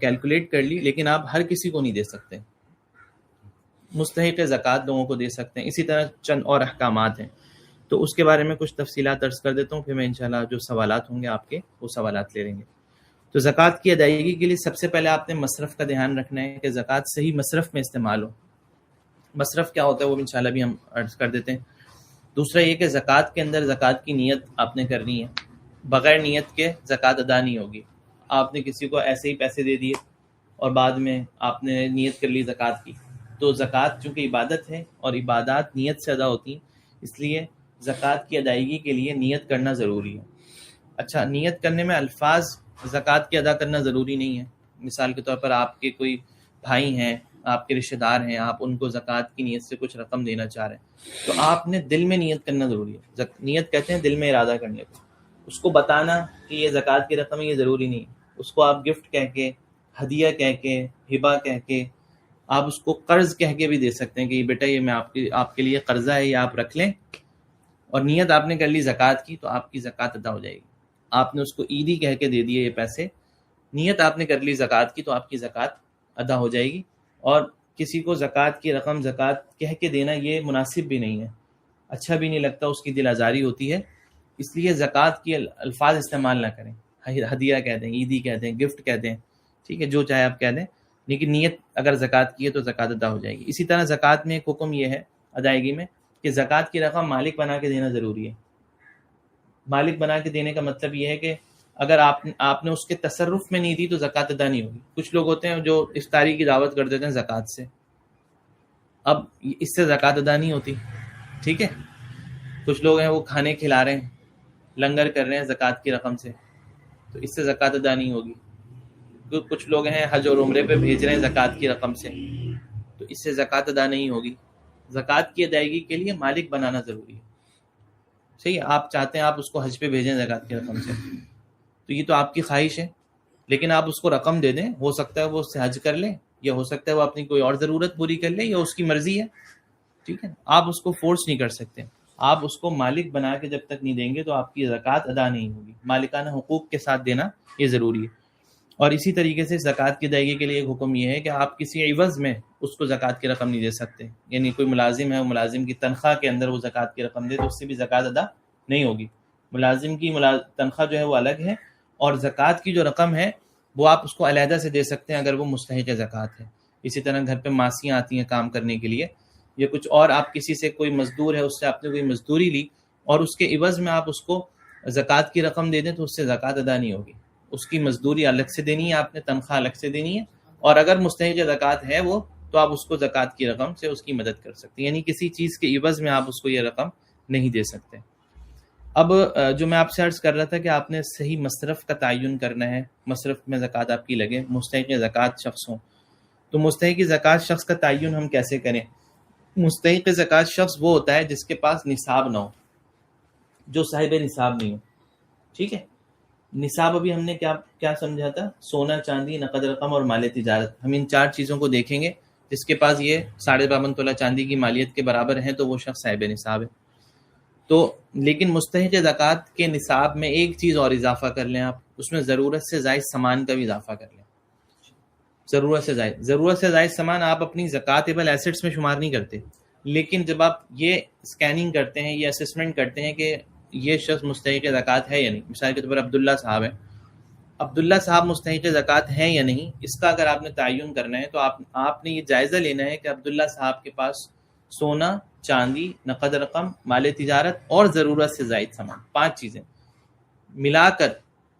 کیلکولیٹ کر لی، لیکن آپ ہر کسی کو نہیں دے سکتے. مستحق زکوٰۃ لوگوں کو دے سکتے ہیں. اسی طرح چند اور احکامات ہیں، تو اس کے بارے میں کچھ تفصیلات عرض کر دیتا ہوں، پھر میں انشاءاللہ جو سوالات ہوں گے آپ کے وہ سوالات لے لیں گے. تو زکوٰۃ کی ادائیگی کے لیے سب سے پہلے آپ نے مصرف کا دھیان رکھنا ہے کہ زکوٰۃ صحیح مصرف میں استعمال ہو. مصرف کیا ہوتا ہے وہ انشاءاللہ بھی ہم عرض کر دیتے ہیں. دوسرا یہ کہ زکوٰۃ کے اندر زکوٰۃ کی نیت آپ نے کرنی ہے، بغیر نیت کے زکوٰۃ ادا نہیں ہوگی. آپ نے کسی کو ایسے ہی پیسے دے دیے اور بعد میں آپ نے نیت کر لی زکوٰۃ کی، تو زکوٰۃ چونکہ عبادت ہے اور عبادات نیت سے ادا ہوتی ہیں، اس لیے زکوٰۃ کی ادائیگی کے لیے نیت کرنا ضروری ہے. اچھا، نیت کرنے میں الفاظ زکوٰۃ کی ادا کرنا ضروری نہیں ہے. مثال کے طور پر آپ کے کوئی بھائی ہیں، آپ کے رشتہ دار ہیں، آپ ان کو زکوٰۃ کی نیت سے کچھ رقم دینا چاہ رہے ہیں، تو آپ نے دل میں نیت کرنا ضروری ہے. نیت کہتے ہیں دل میں ارادہ کرنے کو. اس کو بتانا کہ یہ زکوٰۃ کی رقم ہے یہ ضروری نہیں ہے. اس کو آپ گفٹ کہہ کے، ہدیہ کہہ کے، ہبہ کہہ کے، آپ اس کو قرض کہہ کے بھی دے سکتے ہیں کہ یہ بیٹا یہ میں آپ کے لیے قرضہ ہے، یہ آپ رکھ لیں. اور نیت آپ نے کر لی زکوٰۃ کی تو آپ کی زکوٰۃ ادا ہو جائے گی. آپ نے اس کو عیدی کہہ کے دے دیے یہ پیسے، نیت آپ نے کر لی زکوٰۃ کی تو آپ کی زکوٰۃ ادا ہو جائے گی. اور کسی کو زکوٰۃ کی رقم زکوٰۃ کہہ کے دینا یہ مناسب بھی نہیں ہے، اچھا بھی نہیں لگتا، اس کی دل آزاری ہوتی ہے. اس لیے زکوٰۃ کی الفاظ استعمال نہ کریں. ہدیہ کہہ دیں، عیدی کہہ دیں، گفٹ کہہ دیں، ٹھیک ہے، جو چاہے آپ کہہ دیں، لیکن نیت اگر زکوٰۃ کی ہے تو زکوٰۃ ادا ہو جائے گی. اسی طرح زکوٰۃ میں ایک حکم یہ ہے ادائیگی میں کہ زکوٰۃ کی رقم مالک بنا کے دینا ضروری ہے. مالک بنا کے دینے کا مطلب یہ ہے کہ اگر آپ نے اس کے تصرف میں نہیں دی تو زکوٰۃ ادا نہیں ہوگی. کچھ لوگ ہوتے ہیں جو افطاری کی دعوت کر دیتے ہیں زکوٰۃ سے، اب اس سے زکوٰۃ ادا نہیں ہوتی. ٹھیک ہے، کچھ لوگ ہیں وہ کھانے کھلا رہے ہیں، لنگر کر رہے ہیں زکوٰۃ کی رقم سے، تو اس سے زکوٰۃ ادا نہیں ہوگی. کچھ لوگ ہیں حج اور عمرے پہ بھیج رہے ہیں زکوٰۃ کی رقم سے، تو اس سے زکوٰۃ ادا نہیں ہوگی. زکوٰۃ کی ادائیگی کے لیے مالک بنانا ضروری ہے. صحیح ہے، آپ چاہتے ہیں آپ اس کو حج پہ بھیجیں زکوٰۃ کی رقم سے، تو یہ تو آپ کی خواہش ہے، لیکن آپ اس کو رقم دے دیں. ہو سکتا ہے وہ اس سے حج کر لیں، یا ہو سکتا ہے وہ اپنی کوئی اور ضرورت پوری کر لے، یا اس کی مرضی ہے. ٹھیک ہے، آپ اس کو فورس نہیں کر سکتے. آپ اس کو مالک بنا کے جب تک نہیں دیں گے تو آپ کی زکوٰۃ ادا نہیں ہوگی. مالکانہ حقوق کے ساتھ دینا یہ ضروری ہے. اور اسی طریقے سے زکوٰۃ کی ادائیگی کے لیے ایک حکم یہ ہے کہ آپ کسی عوض میں اس کو زکوٰۃ کی رقم نہیں دے سکتے. یعنی کوئی ملازم ہے، وہ ملازم کی تنخواہ کے اندر وہ زکوٰۃ کی رقم دے تو اس سے بھی زکوٰۃ ادا نہیں ہوگی. ملازم کی تنخواہ جو ہے وہ الگ ہے، اور زکوٰۃ کی جو رقم ہے وہ آپ اس کو علیحدہ سے دے سکتے ہیں اگر وہ مستحق زکوٰۃ ہے. اسی طرح گھر پہ ماسیاں آتی ہیں کام کرنے کے لیے، یا کچھ اور آپ کسی سے کوئی مزدور ہے، اس سے آپ نے کوئی مزدوری لی اور اس کے عوض میں آپ اس کو زکوٰۃ کی رقم دے دیں تو اس سے زکوٰۃ ادا نہیں ہوگی. اس کی مزدوری الگ سے دینی ہے، آپ نے تنخواہ الگ سے دینی ہے، اور اگر مستحق زکوٰۃ ہے وہ تو آپ اس کو زکوٰۃ کی رقم سے اس کی مدد کر سکتے ہیں. یعنی کسی چیز کے عوض میں آپ اس کو یہ رقم نہیں دے سکتے. اب جو میں آپ سے عرض کر رہا تھا کہ آپ نے صحیح مصرف کا تعین کرنا ہے، مصرف میں زکوٰۃ آپ کی لگے، مستحق زکوٰۃ شخص ہوں. تو مستحق زکوٰۃ شخص کا تعین ہم کیسے کریں؟ مستحق زکوٰۃ شخص وہ ہوتا ہے جس کے پاس نصاب نہ ہو، جو صاحب نصاب نہیں ہو. ٹھیک ہے، نصاب ابھی ہم نے کیا سمجھا تھا؟ سونا، چاندی، نقد رقم اور مال تجارت. ہم ان 4 چیزوں کو دیکھیں گے. جس کے پاس یہ 52.5 تولہ چاندی کی مالیت کے برابر ہیں تو وہ شخص صاحب نصاب ہے. تو لیکن مستحق زکوٰۃ کے نصاب میں ایک چیز اور اضافہ کر لیں آپ، اس میں ضرورت سے زائد سامان کا بھی اضافہ کر لیں. ضرورت سے زائد سامان آپ اپنی زکوٰۃیبل ایسٹس میں شمار نہیں کرتے، لیکن جب آپ یہ اسکیننگ کرتے ہیں، یہ اسسمنٹ کرتے ہیں کہ یہ شخص مستحق زکوٰۃ ہے یا نہیں. مثال کے طور پر عبداللہ صاحب ہیں، عبداللہ صاحب مستحق زکوٰۃ ہیں یا نہیں، اس کا اگر آپ نے تعین کرنا ہے تو آپ نے یہ جائزہ لینا ہے کہ عبداللہ صاحب کے پاس سونا، چاندی، نقد رقم، مال تجارت اور ضرورت سے زائد سامان، 5 چیزیں ملا کر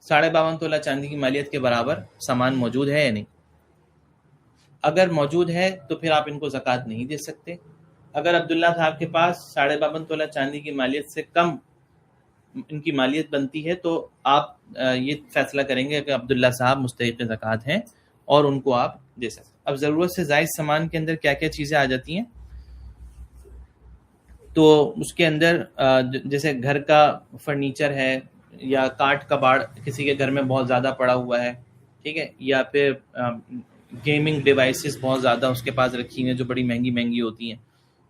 52.5 تولہ چاندی کی مالیت کے برابر سامان موجود ہے یا نہیں. اگر موجود ہے تو پھر آپ ان کو زکوٰۃ نہیں دے سکتے. اگر عبداللہ صاحب کے پاس 52.5 تولہ چاندی کی مالیت سے کم ان کی مالیت بنتی ہے تو آپ یہ فیصلہ کریں گے کہ عبداللہ صاحب مستحق زکوٰۃ ہیں اور ان کو آپ دے سکتے. اب ضرورت سے زائد سامان کے اندر کیا کیا چیزیں آ جاتی ہیں؟ تو اس کے اندر جیسے گھر کا فرنیچر ہے، یا کاٹ کباڑ کسی کے گھر میں بہت زیادہ پڑا ہوا ہے، ٹھیک ہے، یا پھر گیمنگ ڈیوائسز بہت زیادہ اس کے پاس رکھی ہیں جو بڑی مہنگی ہوتی ہیں.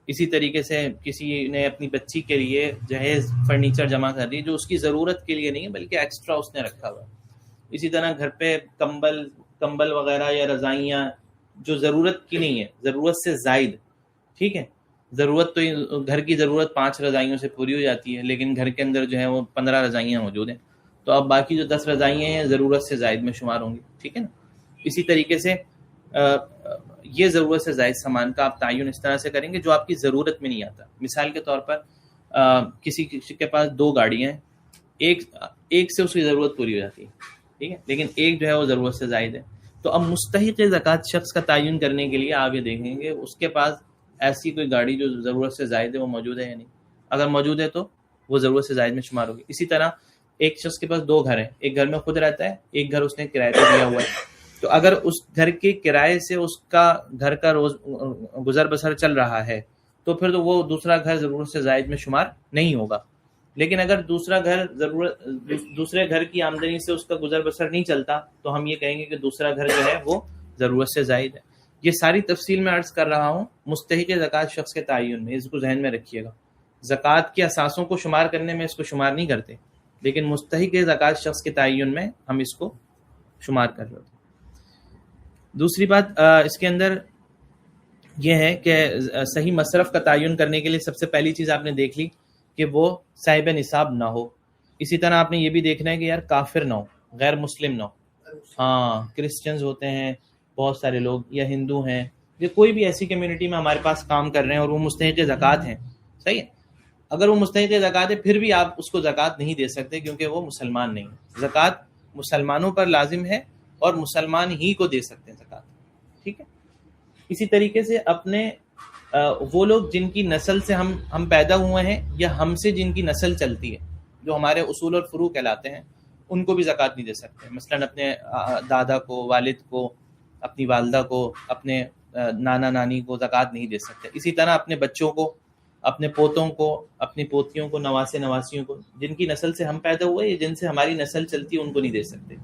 اسی طریقے سے کسی نے اپنی بچی کے لیے جہیز فرنیچر جمع کر دی جو اس کی ضرورت کے لیے نہیں ہے بلکہ ایکسٹرا اس نے رکھا ہوا. اسی طرح گھر پہ کمبل وغیرہ یا رضائیاں جو ضرورت کی نہیں ہے، ضرورت سے زائد. ٹھیک ہے، ضرورت تو گھر کی ضرورت 5 رضائیوں سے پوری ہو جاتی ہے، لیکن گھر کے اندر جو ہے وہ 15 رضائیاں موجود ہیں، تو اب باقی جو 10 رضائیاں ہیں ضرورت سے زائد میں شمار ہوں گی. ٹھیک ہے نا. اسی طریقے سے یہ ضرورت سے زائد سامان کا آپ تعین اس طرح سے کریں گے جو آپ کی ضرورت میں نہیں آتا. مثال کے طور پر کسی کے پاس 2 گاڑیاں ہیں، ایک سے اس کی ضرورت پوری ہو جاتی ہے، ٹھیک ہے، لیکن ایک جو ہے وہ ضرورت سے زائد ہے. تو اب مستحق زکوٰۃ شخص کا تعین کرنے کے لیے آپ یہ دیکھیں گے اس کے پاس ایسی کوئی گاڑی جو ضرورت سے زائد ہے وہ موجود ہے یا نہیں. اگر موجود ہے تو وہ ضرورت سے زائد میں شمار ہوگی. اسی طرح ایک شخص کے پاس 2 گھر ہیں، ایک گھر میں خود رہتا ہے، ایک گھر اس نے کرائے پہ دیا ہوا ہے. تو اگر اس گھر کے کرائے سے اس کا گھر کا روز گزر بسر چل رہا ہے تو پھر تو وہ دوسرا گھر ضرورت سے زائد میں شمار نہیں ہوگا. لیکن اگر دوسرے گھر کی آمدنی سے اس کا گزر بسر نہیں چلتا تو ہم یہ کہیں گے کہ دوسرا گھر جو ہے وہ ضرورت سے زائد ہے. یہ ساری تفصیل میں عرض کر رہا ہوں مستحق زکوٰۃ شخص کے تعین میں، اس کو ذہن میں رکھیے گا. زکوٰۃ کے اثاثوں کو شمار کرنے میں اس کو شمار نہیں کرتے، لیکن مستحق زکوٰۃ شخص کے تعین میں ہم اس کو شمار کر رہے ہوتے. دوسری بات اس کے اندر یہ ہے کہ صحیح مصرف کا تعین کرنے کے لیے سب سے پہلی چیز آپ نے دیکھ لی کہ وہ صاحب نصاب نہ ہو. اسی طرح آپ نے یہ بھی دیکھنا ہے کہ یار کافر نہ ہو، غیر مسلم نہ ہو. ہاں، کرسچنز ہوتے ہیں بہت سارے لوگ، یا ہندو ہیں، یا کوئی بھی ایسی کمیونٹی میں ہمارے پاس کام کر رہے ہیں اور وہ مستحق زکوٰۃ ہیں، صحیح ہے. اگر وہ مستحق زکوٰۃ ہے پھر بھی آپ اس کو زکوٰۃ نہیں دے سکتے کیونکہ وہ مسلمان نہیں ہے. زکوٰۃ مسلمانوں پر لازم ہے اور مسلمان ہی کو دے سکتے ہیں زکوٰۃ. ٹھیک ہے. اسی طریقے سے اپنے وہ لوگ جن کی نسل سے ہم پیدا ہوئے ہیں یا ہم سے جن کی نسل چلتی ہے جو ہمارے اصول اور فروع کہلاتے ہیں ان کو بھی زکوٰۃ نہیں دے سکتے. مثلاً اپنے دادا کو، والد کو، اپنی والدہ کو، اپنے نانا نانی کو زکوٰۃ نہیں دے سکتے. اسی طرح اپنے بچوں کو، اپنے پوتوں کو، اپنی پوتیوں کو، نواسے نواسیوں کو، جن کی نسل سے ہم پیدا ہوئے یا جن سے ہماری نسل چلتی ہے ان کو نہیں دے سکتے.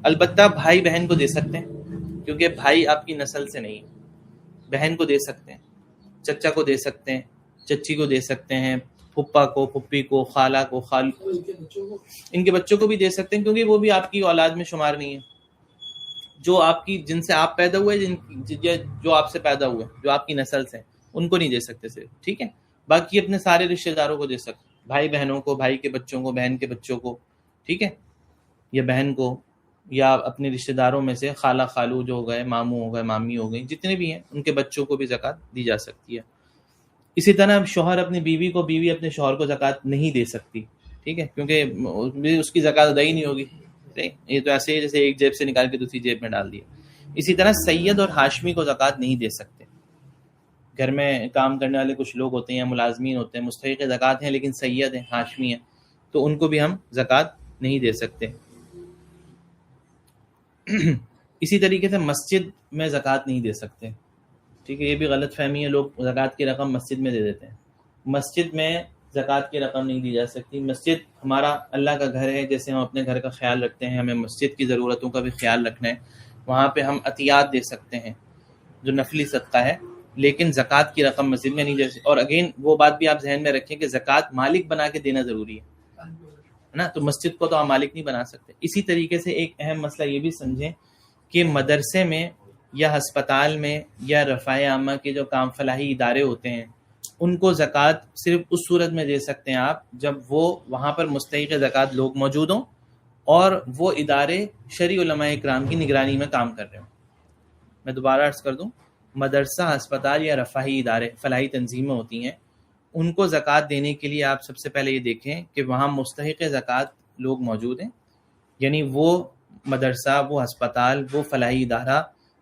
البتہ بھائی بہن کو دے سکتے ہیں کیونکہ بھائی آپ کی نسل سے نہیں. بہن کو دے سکتے ہیں، چچا کو دے سکتے ہیں، چچی کو دے سکتے ہیں، پھپھا کو، پھپھی کو، خالہ کو، ان کے بچوں کو بھی دے سکتے ہیں کیونکہ وہ بھی آپ کی اولاد میں شمار نہیں ہے. جو آپ کی، جن سے آپ پیدا ہوئے، جو آپ سے پیدا ہوئے، جو آپ کی نسل سے، ان کو نہیں دے سکتے صرف. ٹھیک ہے. باقی اپنے سارے رشتہ داروں کو دے سکتے، بھائی بہنوں کو، بھائی کے بچوں کو، بہن کے بچوں کو. ٹھیک ہے. یا بہن کو، یا اپنے رشتہ داروں میں سے خالہ خالو جو ہو گئے، ماموں ہو گئے، مامی ہو گئی، جتنے بھی ہیں ان کے بچوں کو بھی زکوٰۃ دی جا سکتی ہے. اسی طرح شوہر اپنی بیوی کو، بیوی اپنے شوہر کو زکوٰۃ نہیں دے سکتی. ٹھیک ہے. کیونکہ اس کی زکوٰۃ ادا ہی نہیں ہوگی. یہ تو ایسے ہی جیسے ایک جیب سے نکال کے دوسری جیب میں ڈال دیا. اسی طرح سید اور ہاشمی کو زکوٰۃ نہیں دے سکتے. گھر میں کام کرنے والے کچھ لوگ ہوتے ہیں یا ملازمین ہوتے ہیں، مستحق زکوٰۃ ہیں لیکن سید ہیں، ہاشمی ہیں، تو ان کو بھی ہم زکوٰۃ نہیں دے سکتے. اسی طریقے سے مسجد میں زکوٰۃ نہیں دے سکتے. ٹھیک ہے. یہ بھی غلط فہمی ہے، لوگ زکوٰۃ کی رقم مسجد میں دے دیتے ہیں. مسجد میں زکوٰۃ کی رقم نہیں دی جا سکتی. مسجد ہمارا اللہ کا گھر ہے، جیسے ہم اپنے گھر کا خیال رکھتے ہیں ہمیں مسجد کی ضرورتوں کا بھی خیال رکھنا ہے. وہاں پہ ہم عطیات دے سکتے ہیں جو نفلی صدقہ ہے، لیکن زکوٰۃ کی رقم مسجد میں نہیں دے سکتے. اور اگین وہ بات بھی آپ ذہن میں رکھیں کہ زکوٰۃ مالک بنا کے دینا ضروری ہے نا، تو مسجد کو تو آپ مالک نہیں بنا سکتے. اسی طریقے سے ایک اہم مسئلہ یہ بھی سمجھیں کہ مدرسے میں یا ہسپتال میں یا رفاع عامہ کے جو کام فلاحی ادارے ہوتے ہیں ان کو زکوٰۃ صرف اس صورت میں دے سکتے ہیں آپ جب وہ وہاں پر مستحق زکوٰۃ لوگ موجود ہوں اور وہ ادارے شرعی علماء اکرام کی نگرانی میں کام کر رہے ہوں. میں دوبارہ عرض کر دوں، مدرسہ، ہسپتال یا رفاہی ادارے، فلاحی تنظیمیں ہوتی ہیں، ان کو زکوٰۃ دینے کے لیے آپ سب سے پہلے یہ دیکھیں کہ وہاں مستحق زکوٰۃ لوگ موجود ہیں. یعنی وہ مدرسہ، وہ ہسپتال، وہ فلاحی ادارہ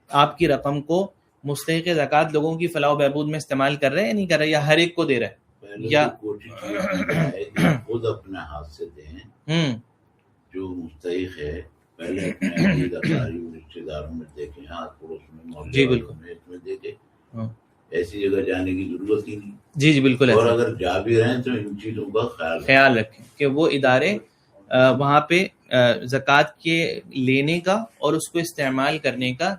آپ کی رقم کو مستحق زکوٰۃ لوگوں کی فلاح و بہبود میں استعمال کر رہے ہیں یا نہیں کر رہے، یا ہر ایک کو دے رہے ہیں، یا خود اپنے ہاتھ سے دیں. جو مستحق ہے پہلے اپنے رشتے داروں میں دیکھیں، ہاتھ پڑوس میں، محلے میں دیکھیں. ایسی جگہ جانے کی ضرورت ہی نہیں. جی بالکل. اور اگر جا بھی رہے ہیں تو ان چیزوں کا خیال رکھیں کہ وہ ادارے وہاں پہ زکوٰۃ کے لینے کا اور اس کو استعمال کرنے کا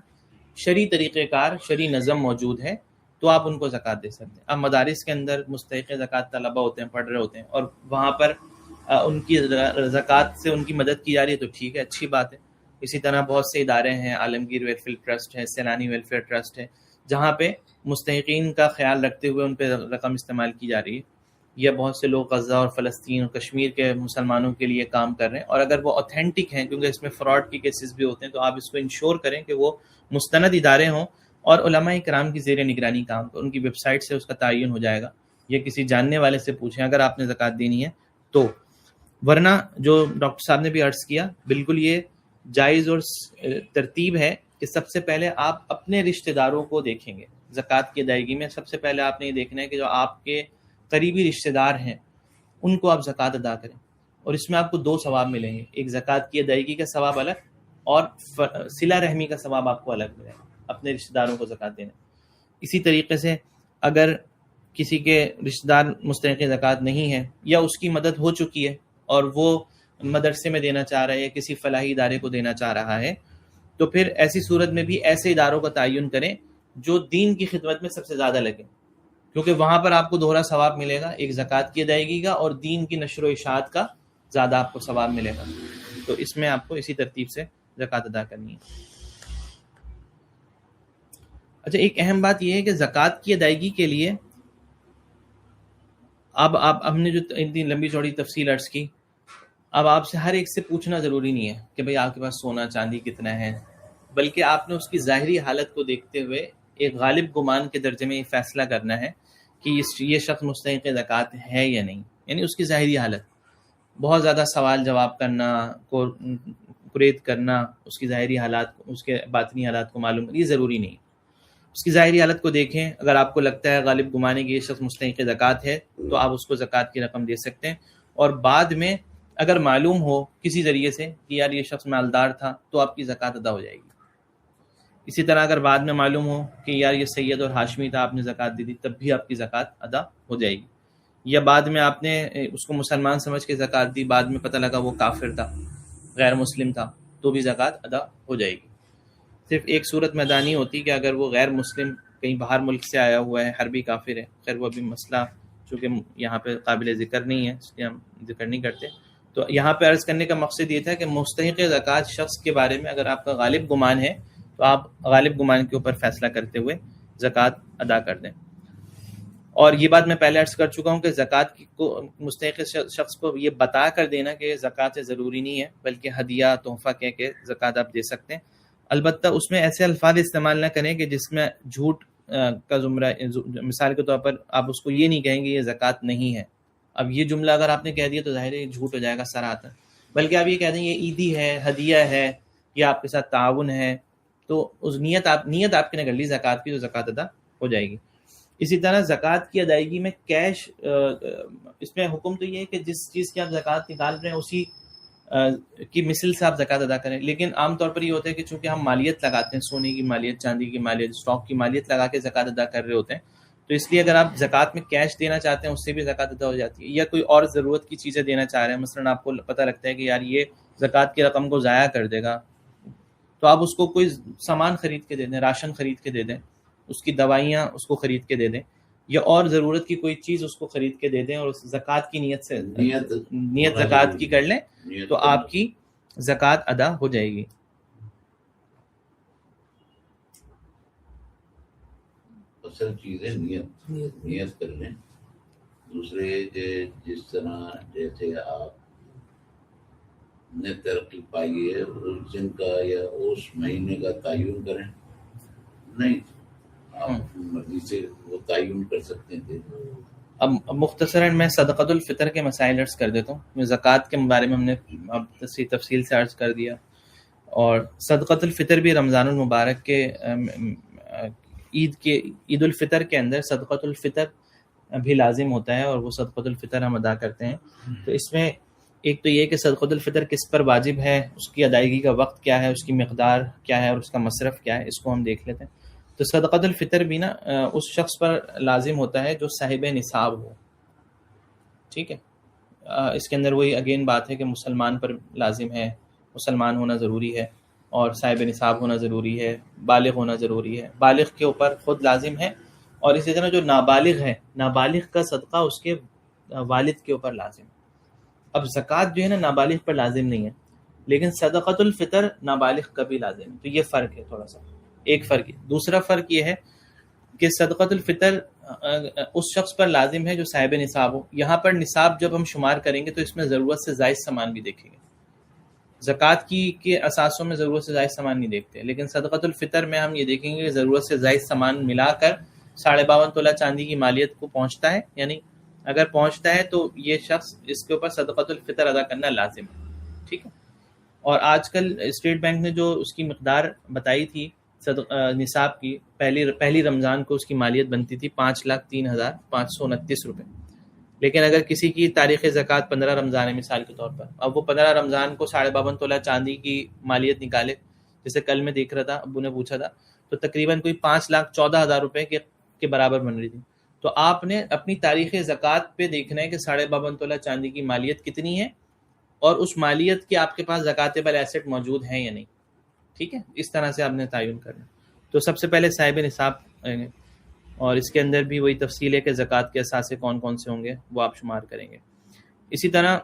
شرعی طریقہ کار، شرعی نظم موجود ہے، تو آپ ان کو زکوٰۃ دے سکتے ہیں. اب مدارس کے اندر مستحق زکوٰۃ طلبہ ہوتے ہیں، پڑھ رہے ہوتے ہیں، اور وہاں پر ان کی زکوٰۃ سے ان کی مدد کی جا رہی ہے تو ٹھیک ہے، اچھی بات ہے. اسی طرح بہت سے ادارے ہیں، عالمگیر ویلفیئر ٹرسٹ ہے، سیلانی ویلفیئر ٹرسٹ ہے، جہاں پہ مستحقین کا خیال رکھتے ہوئے ان پہ رقم استعمال کی جا رہی ہے. یا بہت سے لوگ غزہ اور فلسطین اور کشمیر کے مسلمانوں کے لیے کام کر رہے ہیں، اور اگر وہ اوتھینٹک ہیں، کیونکہ اس میں فراڈ کی کیسز بھی ہوتے ہیں، تو آپ اس کو انشور کریں کہ وہ مستند ادارے ہوں اور علماء کرام کی زیر نگرانی کام کریں. ان کی ویب سائٹ سے اس کا تعین ہو جائے گا، یا کسی جاننے والے سے پوچھیں اگر آپ نے زکوٰۃ دینی ہے تو. ورنہ جو ڈاکٹر صاحب نے بھی عرض کیا، بالکل یہ جائز اور ترتیب ہے کہ سب سے پہلے آپ اپنے رشتہ داروں کو دیکھیں گے. زکوٰۃ کی ادائیگی میں سب سے پہلے آپ نے یہ دیکھنا ہے کہ جو آپ کے قریبی رشتہ دار ہیں ان کو آپ زکوٰۃ ادا کریں، اور اس میں آپ کو 2 ثواب ملیں گے. ایک زکوٰۃ کی ادائیگی کا ثواب الگ، اور صلہ رحمی کا ثواب آپ کو الگ ملے گا، اپنے رشتہ داروں کو زکوٰۃ دینا. اسی طریقے سے اگر کسی کے رشتہ دار مستحق زکوٰۃ نہیں ہے، یا اس کی مدد ہو چکی ہے اور وہ مدرسے میں دینا چاہ رہا ہے یا کسی فلاحی ادارے کو دینا چاہ رہا ہے، تو پھر ایسی صورت میں بھی ایسے اداروں کا تعین کریں جو دین کی خدمت میں سب سے زیادہ لگے، کیونکہ وہاں پر آپ کو دوہرا ثواب ملے گا، ایک زکوٰۃ کی ادائیگی کا اور دین کی نشر و اشاعت کا زیادہ آپ کو ثواب ملے گا. تو اس میں آپ کو اسی ترتیب سے زکوٰۃ ادا کرنی ہے. اچھا، ایک اہم بات یہ ہے کہ زکوٰۃ کی ادائیگی کے لیے اب ہم نے جو اتنی لمبی چوڑی تفصیل عرض کی، اب آپ سے ہر ایک سے پوچھنا ضروری نہیں ہے کہ بھئی آپ کے پاس سونا چاندی کتنا ہے، بلکہ آپ نے اس کی ظاہری حالت کو دیکھتے ہوئے ایک غالب گمان کے درجے میں یہ فیصلہ کرنا ہے کہ یہ شخص مستحق زکوٰۃ ہے یا نہیں، یعنی اس کی ظاہری حالت. بہت زیادہ سوال جواب کرنا، کوریت کرنا، اس کی ظاہری حالات، اس کے باطنی حالات کو معلوم، یہ ضروری نہیں. اس کی ظاہری حالت کو دیکھیں، اگر آپ کو لگتا ہے غالب گمانے کی یہ شخص مستحق زکوٰۃ ہے تو آپ اس کو زکوٰۃ کی رقم دے سکتے ہیں. اور بعد میں اگر معلوم ہو کسی ذریعے سے کہ یار یہ شخص مالدار تھا تو آپ کی زکوٰۃ ادا ہو جائے گی. اسی طرح اگر بعد میں معلوم ہو کہ یار یہ سید اور ہاشمی تھا، آپ نے زکوٰۃ دی تھی، تب بھی آپ کی زکوٰۃ ادا ہو جائے گی. یا بعد میں آپ نے اس کو مسلمان سمجھ کے زکوٰۃ دی، بعد میں پتہ لگا وہ کافر تھا، غیر مسلم تھا، تو بھی زکوٰۃ ادا ہو جائے گی. صرف ایک صورت میدانی ہوتی کہ اگر وہ غیر مسلم کہیں باہر ملک سے آیا ہوا ہے، حربی کافر ہے. خیر وہ ابھی مسئلہ چونکہ یہاں پہ قابل ذکر نہیں ہے اس لیے ہم ذکر نہیں کرتے. تو یہاں پہ عرض کرنے کا مقصد یہ تھا کہ مستحق زکوٰۃ شخص کے بارے میں اگر آپ کا غالب گمان ہے تو آپ غالب گمان کے اوپر فیصلہ کرتے ہوئے زکوٰۃ ادا کر دیں. اور یہ بات میں پہلے عرض کر چکا ہوں کہ زکوٰۃ کو مستحق شخص کو یہ بتا کر دینا کہ زکوٰۃ سے ضروری نہیں ہے، بلکہ ہدیہ تحفہ کہہ کے زکوٰۃ آپ دے سکتے ہیں. البتہ اس میں ایسے الفاظ استعمال نہ کریں کہ جس میں جھوٹ کا زمرہ. مثال کے طور پر آپ اس کو یہ نہیں کہیں گے یہ زکوٰۃ نہیں ہے. اب یہ جملہ اگر آپ نے کہہ دیا تو ظاہر ہے یہ جھوٹ ہو جائے گا سراہتا. بلکہ آپ یہ کہہ دیں یہ عیدی ہے، ہدیہ ہے، یا آپ کے ساتھ تعاون ہے، تو اس نیت آپ نے کر لی زکوٰۃ کی، تو زکوٰۃ ادا ہو جائے گی. اسی طرح زکوٰۃ کی ادائیگی میں کیش، اس میں حکم تو یہ ہے کہ جس چیز کی آپ زکوٰۃ نکال رہے ہیں اسی کی مثل سے آپ زکوٰۃ ادا کریں. لیکن عام طور پر یہ ہوتا ہے کہ چونکہ ہم مالیت لگاتے ہیں، سونے کی مالیت، چاندی کی مالیت، اسٹاک کی مالیت لگا کے زکوٰۃ ادا کر رہے ہوتے ہیں، تو اس لیے اگر آپ زکوٰۃ میں کیش دینا چاہتے ہیں اس سے بھی زکوٰۃ ادا ہو جاتی ہے. یا کوئی اور ضرورت کی چیزیں دینا چاہ رہے ہیں، مثلا آپ کو پتہ لگتا ہے کہ یار یہ زکوٰۃ کی رقم کو ضائع کر دے گا، تو آپ اس کو کوئی سامان خرید کے دے دیں، راشن خرید کے دے دیں، اس کی دوائیاں اس کو خرید کے دے دیں، یا اور ضرورت کی کوئی چیز اس کو خرید کے دے دیں، اور زکوٰۃ کی نیت سے نیت زکوٰۃ کی کر لیں تو آپ کی زکوٰۃ ادا ہو جائے گی. اصل چیز ہے نیت کر لیں. دوسرے جس طرح جیسے آپ نے ترقی پائی ہے اس دن کا یا اس مہینے کا تعین کریں، نہیں آپ مرضی سے وہ تعین کر سکتے تھے. اب مختصراً میں صدقۃ الفطر کے مسائل عرض کر دیتا ہوں. زکوٰۃ کے بارے میں ہم نے اب تفصیل سے عرض کر دیا، اور صدقۃ الفطر بھی رمضان المبارک کے عید الفطر کے اندر صدقۃ الفطر بھی لازم ہوتا ہے، اور وہ صدقۃ الفطر ہم ادا کرتے ہیں. تو اس میں ایک تو یہ کہ صدقۃ الفطر کس پر واجب ہے، اس کی ادائیگی کا وقت کیا ہے، اس کی مقدار کیا ہے، اور اس کا مصرف کیا ہے، اس کو ہم دیکھ لیتے ہیں. تو صدقۃ الفطر بھی نا اس شخص پر لازم ہوتا ہے جو صاحب نصاب ہو. ٹھیک ہے، اس کے اندر وہی اگین بات ہے کہ مسلمان پر لازم ہے، مسلمان ہونا ضروری ہے، اور صاحب نصاب ہونا ضروری ہے، بالغ ہونا ضروری ہے. بالغ کے اوپر خود لازم ہے، اور اسی طرح جو نابالغ ہے، نابالغ کا صدقہ اس کے والد کے اوپر لازم ہے. اب زکوٰۃ جو ہے نا نابالغ پر لازم نہیں ہے، لیکن صدقۃ الفطر نابالغ کا بھی لازم ہے. تو یہ فرق ہے تھوڑا سا، ایک فرق ہے. دوسرا فرق یہ ہے کہ صدقۃ الفطر اس شخص پر لازم ہے جو صاحب نصاب ہو. یہاں پر نصاب جب ہم شمار کریں گے تو اس میں ضرورت سے زائد سامان بھی دیکھیں گے. زکوٰۃ کے اساسوں میں ضرورت سے زائد سامان نہیں دیکھتے، لیکن صدقۃ الفطر میں ہم یہ دیکھیں گے کہ ضرورت سے زائد سامان ملا کر 52.5 تولہ چاندی کی مالیت کو پہنچتا ہے. یعنی اگر پہنچتا ہے تو یہ شخص اس کے اوپر صدقۃ الفطر ادا کرنا لازم ہے. ٹھیک ہے. اور آج کل اسٹیٹ بینک نے جو اس کی مقدار بتائی تھی نصاب کی، پہلی رمضان کو اس کی مالیت بنتی تھی 5,03,529 روپے. لیکن اگر کسی کی تاریخ زکوٰۃ 15 رمضان ہے مثال کے طور پر، اب وہ 15 رمضان کو 52.5 تولہ چاندی کی مالیت نکالے، جیسے کل میں دیکھ رہا تھا، ابو نے پوچھا تھا، تو تقریباً کوئی 5,14,000 روپے کے برابر بن رہی تھی. تو آپ نے اپنی تاریخ زکوٰۃ پہ دیکھنا ہے کہ 52.5 تولہ چاندی کی مالیت کتنی ہے، اور اس مالیت کے آپ کے پاس زکاتیبل ایسٹ موجود ہیں یا نہیں. ٹھیک ہے، اس طرح سے آپ نے تعین کرنا. تو سب سے پہلے صاحب نصاب، اور اس کے اندر بھی وہی تفصیل ہے کہ زکوٰۃ کے اثاثے کون کون سے ہوں گے وہ آپ شمار کریں گے. اسی طرح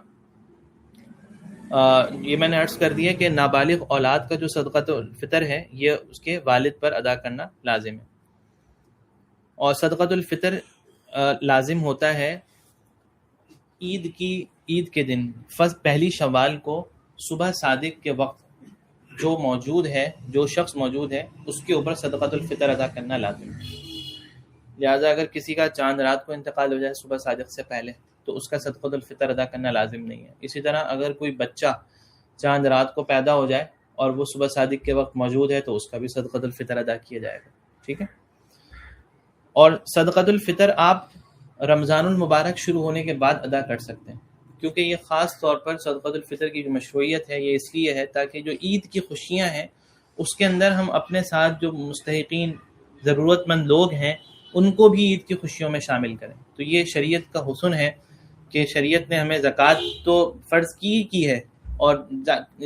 یہ میں نے عرض کر دیا کہ نابالغ اولاد کا جو صدقۃ الفطر ہے یہ اس کے والد پر ادا کرنا لازم ہے. اور صدقۃ الفطر لازم ہوتا ہے عید کے دن، پہلی شوال کو صبح صادق کے وقت جو شخص موجود ہے اس کے اوپر صدقۃ الفطر ادا کرنا لازم ہے. لہٰذا اگر کسی کا چاند رات کو انتقال ہو جائے صبح صادق سے پہلے تو اس کا صدقۃ الفطر ادا کرنا لازم نہیں ہے. اسی طرح اگر کوئی بچہ چاند رات کو پیدا ہو جائے اور وہ صبح صادق کے وقت موجود ہے تو اس کا بھی صدقۃ الفطر ادا کیا جائے گا. ٹھیک ہے. اور صدقۃ الفطر آپ رمضان المبارک شروع ہونے کے بعد ادا کر سکتے ہیں، کیونکہ یہ خاص طور پر صدقۃ الفطر کی جو مشروعیت ہے یہ اس لیے ہے تاکہ جو عید کی خوشیاں ہیں اس کے اندر ہم اپنے ساتھ جو مستحقین ضرورت مند لوگ ہیں ان کو بھی عید کی خوشیوں میں شامل کریں. تو یہ شریعت کا حسن ہے کہ شریعت نے ہمیں زکوٰۃ تو فرض کی ہے، اور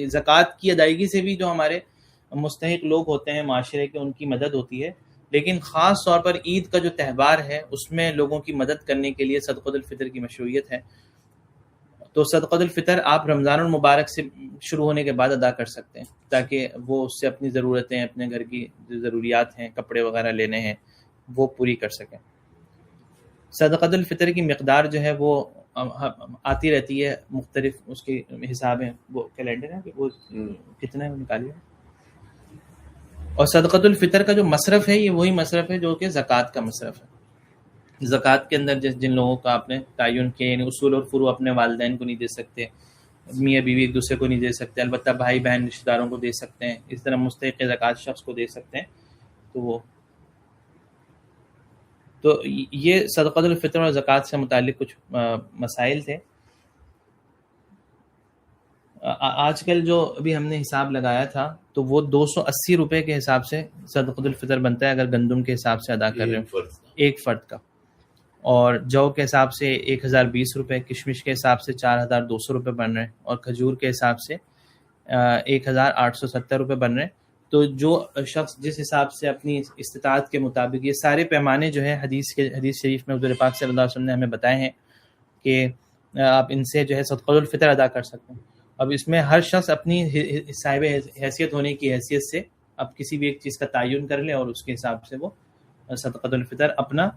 زکوٰۃ کی ادائیگی سے بھی جو ہمارے مستحق لوگ ہوتے ہیں معاشرے کے ان کی مدد ہوتی ہے، لیکن خاص طور پر عید کا جو تہوار ہے اس میں لوگوں کی مدد کرنے کے لیے صدقۃ الفطر کی مشروعیت ہے. تو صدقۃ الفطر آپ رمضان المبارک سے شروع ہونے کے بعد ادا کر سکتے ہیں تاکہ وہ اس سے اپنی ضرورتیں، اپنے گھر کی جو ضروریات ہیں، کپڑے وغیرہ لینے ہیں، وہ پوری کر سکیں. صدقۃ الفطر کی مقدار جو ہے وہ آتی رہتی ہے، مختلف اس کے حساب ہیں، وہ کیلنڈر ہے کہ وہ کتنا ہے وہ نکالیے. اور صدقۃ الفطر کا جو مصرف ہے یہ وہی مصرف ہے جو کہ زکوٰۃ کا مصرف ہے. زکوٰۃ کے اندر جن لوگوں کا آپ نے تعین کیا، یعنی اصول اور فروع اپنے والدین کو نہیں دے سکتے، میاں بیوی ایک دوسرے کو نہیں دے سکتے، البتہ بھائی بہن رشتہ داروں کو دے سکتے ہیں، اس طرح مستحق زکوٰۃ شخص کو دے سکتے ہیں. تو یہ صدقۃ الفطر اور زکوٰۃ سے متعلق کچھ مسائل تھے. آج کل جو ابھی ہم نے حساب لگایا تھا تو وہ 280 روپے کے حساب سے صدقۃ الفطر بنتا ہے اگر گندم کے حساب سے ادا کر رہے ہیں ایک فرد کا، اور جو کے حساب سے 1020 روپے، کشمش کے حساب سے 4200 روپے بن رہے ہیں، اور کھجور کے حساب سے 1870 روپے بن رہے ہیں. تو جو شخص جس حساب سے اپنی استطاعت کے مطابق، یہ سارے پیمانے جو ہے حدیث شریف میں حضور پاک صلی اللہ علیہ وسلم نے ہمیں بتائے ہیں کہ آپ ان سے جو ہے صدقۃ الفطر ادا کر سکتے ہیں. اب اس میں ہر شخص اپنی صاحب حیثیت ہونے کی حیثیت سے اب کسی بھی ایک چیز کا تعین کر لے اور اس کے حساب سے وہ صدقۃ الفطر اپنا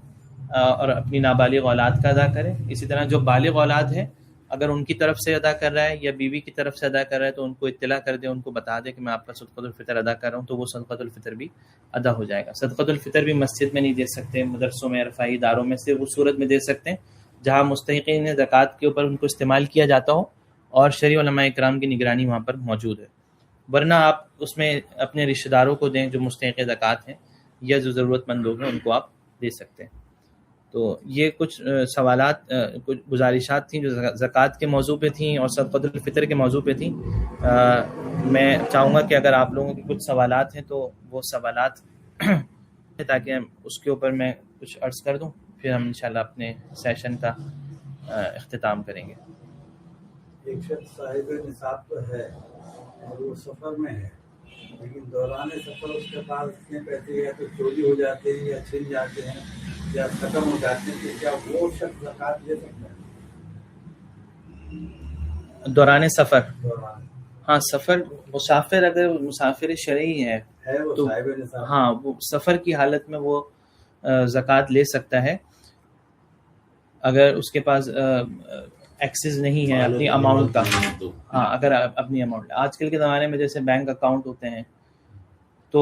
اور اپنی نابالغ اولاد کا ادا کرے. اسی طرح جو بالغ اولاد ہے اگر ان کی طرف سے ادا کر رہا ہے یا بیوی کی طرف سے ادا کر رہا ہے تو ان کو اطلاع کر دے، ان کو بتا دے کہ میں آپ کا صدقۃ الفطر ادا کر رہا ہوں، تو وہ صدقۃ الفطر بھی ادا ہو جائے گا. صدقۃ الفطر بھی مسجد میں نہیں دے سکتے، مدرسوں میں، رفاہی اداروں میں، صرف اس صورت میں دے سکتے ہیں جہاں مستحقین زکوٰۃ کے اوپر ان کو استعمال کیا جاتا ہو اور شرعی علماء اکرام کی نگرانی وہاں پر موجود ہے. ورنہ آپ اس میں اپنے رشتہ داروں کو دیں جو مستحق زکوٰۃ ہیں یا جو ضرورت مند لوگ ہیں ان کو آپ دے سکتے ہیں. تو یہ کچھ سوالات، کچھ گزارشات تھیں جو زکوٰۃ کے موضوع پہ تھیں اور صدقۃ الفطر کے موضوع پہ تھیں. میں چاہوں گا کہ اگر آپ لوگوں کے کچھ سوالات ہیں تو وہ سوالات تاکہ اس کے اوپر میں کچھ عرض کر دوں، پھر ہم انشاءاللہ اپنے سیشن کا اختتام کریں گے. ایک شخص صاحب نصاب تو ہے اور وہ سفر میں ہے، لیکن دوران سفر اس کے پاس اتنے پیسے یا تو چوری ہو جاتے ہیں یا چھن جاتے ہیں یا ختم ہو جاتے ہیں، تو کیا وہ شخص زکوٰۃ لے سکتا ہے دوران سفر؟ ہاں، سفر مسافر اگر مسافر شرعی ہے وہ تو صاحب نصاب، ہاں وہ سفر کی حالت میں وہ زکوٰۃ لے سکتا ہے اگر اس کے پاس ایکسس نہیں ہے اپنی اماؤنٹ کا. ہاں، اگر اپنی اماؤنٹ، آج کل کے زمانے میں جیسے بینک اکاؤنٹ ہوتے ہیں تو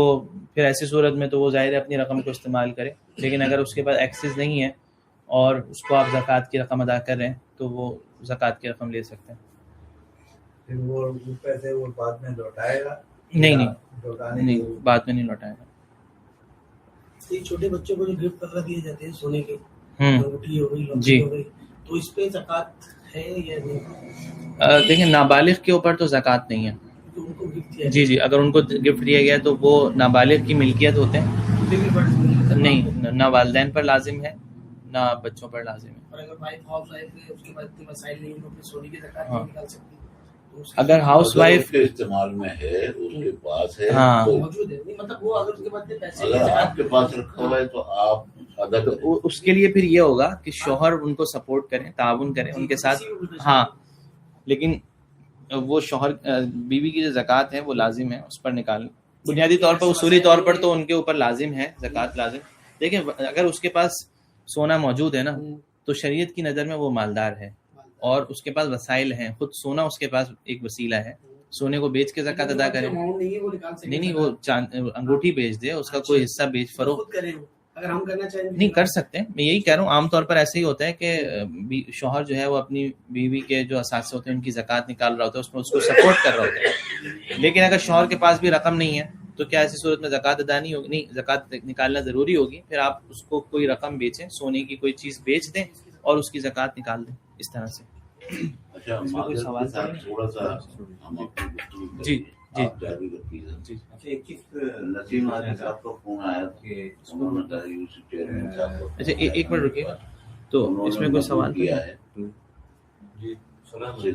پھر ایسی صورت میں تو وہ ظاہر ہے اپنی رقم کو استعمال کرے. لیکن اگر اس کے پاس ایکسس نہیں ہے اور اس کو آپ زکوٰۃ کی رقم ادا کر رہے ہیں تو وہ زکوٰۃ کی رقم لے سکتے ہیں. پھر وہ پیسے وہ بعد میں لوٹائے گا؟ نہیں، بعد میں نہیں لوٹائے گا. چھوٹے بچوں کو جو گفٹ وغیرہ دیے جاتے ہیں سونے کے، انگوٹھی ہو گئی، جی، ہو گئی، تو اس پہ زکوٰۃ ہے یا نہیں؟ دیکھیں نابالغ کے اوپر تو زکوٰۃ نہیں ہے. ان کو گفٹ دیا جی، اگر ان کو گفٹ دیا گیا تو وہ نابالغ کی ملکیت ہوتے ہیں، نہیں، نہ والدین پر لازم ہے نہ بچوں پر لازم ہے. اور اگر وائف ہاؤس وائف ہے، اس کے بعد اتنے مسائل نہیں، وہ اپنی سونے کی زکوٰۃ نہیں نکال سکتی. اگر ہاؤس وائف کے استعمال میں ہے، اس کے پاس ہے، ہاں موجود ہے، مطلب وہ اگر اس کے بعد پیسے اگر آپ کے پاس رکھا ہوا ہے تو آپ ادا کریں. اس کے لیے پھر یہ ہوگا کہ شوہر ان کو سپورٹ کریں، تعاون کریں ان کے ساتھ. ہاں، لیکن وہ شوہر بیوی کی جو زکوٰۃ ہے وہ لازم ہے اس پر نکالیں. بنیادی طور پر، اصولی طور پر تو ان کے اوپر لازم ہے زکوٰۃ لازم. دیکھیں اگر اس کے پاس سونا موجود ہے نا تو شریعت کی نظر میں وہ مالدار ہے اور اس کے پاس وسائل ہیں. خود سونا اس کے پاس ایک وسیلہ ہے، سونے کو بیچ کے زکوٰۃ ادا کریں. نہیں، وہ انگوٹھی بیچ دے، اس کا کوئی حصہ بیچ فروخت، اگر ہم کرنا چاہیں نہیں کر سکتے ہیں. میں یہی کہہ رہا ہوں عام طور پر ایسے ہی ہوتا ہے کہ شوہر جو ہے وہ اپنی بیوی کے جو اساتذہ ہوتے ہیں ان کی زکوٰۃ نکال رہا ہوتا ہے, اس میں اس کو سپورٹ کر رہا ہوتا ہے. لیکن اگر شوہر کے پاس بھی رقم نہیں ہے تو کیا ایسی صورت میں زکوٰۃ ادا نہیں ہوگی؟ نہیں, زکوٰۃ نکالنا ضروری ہوگی. پھر آپ اس کو کوئی رقم بیچیں, سونے کی کوئی چیز بیچ دیں اور اس کی زکوٰۃ نکال دیں اس طرح سے. اچھا کوئی سوال تھوڑا سا ہم اپنی گفتگو کریں. جی جی آپ جاری رکھیے. جی. اچھا ایک چیز نسیم عادل صاحب کا فون آیا کہ انہوں نے کہا یوسف چیئرمین صاحب کو اچھا ایک منٹ رکیے گا. تو اس میں کوئی سوال کیا ہے جی سے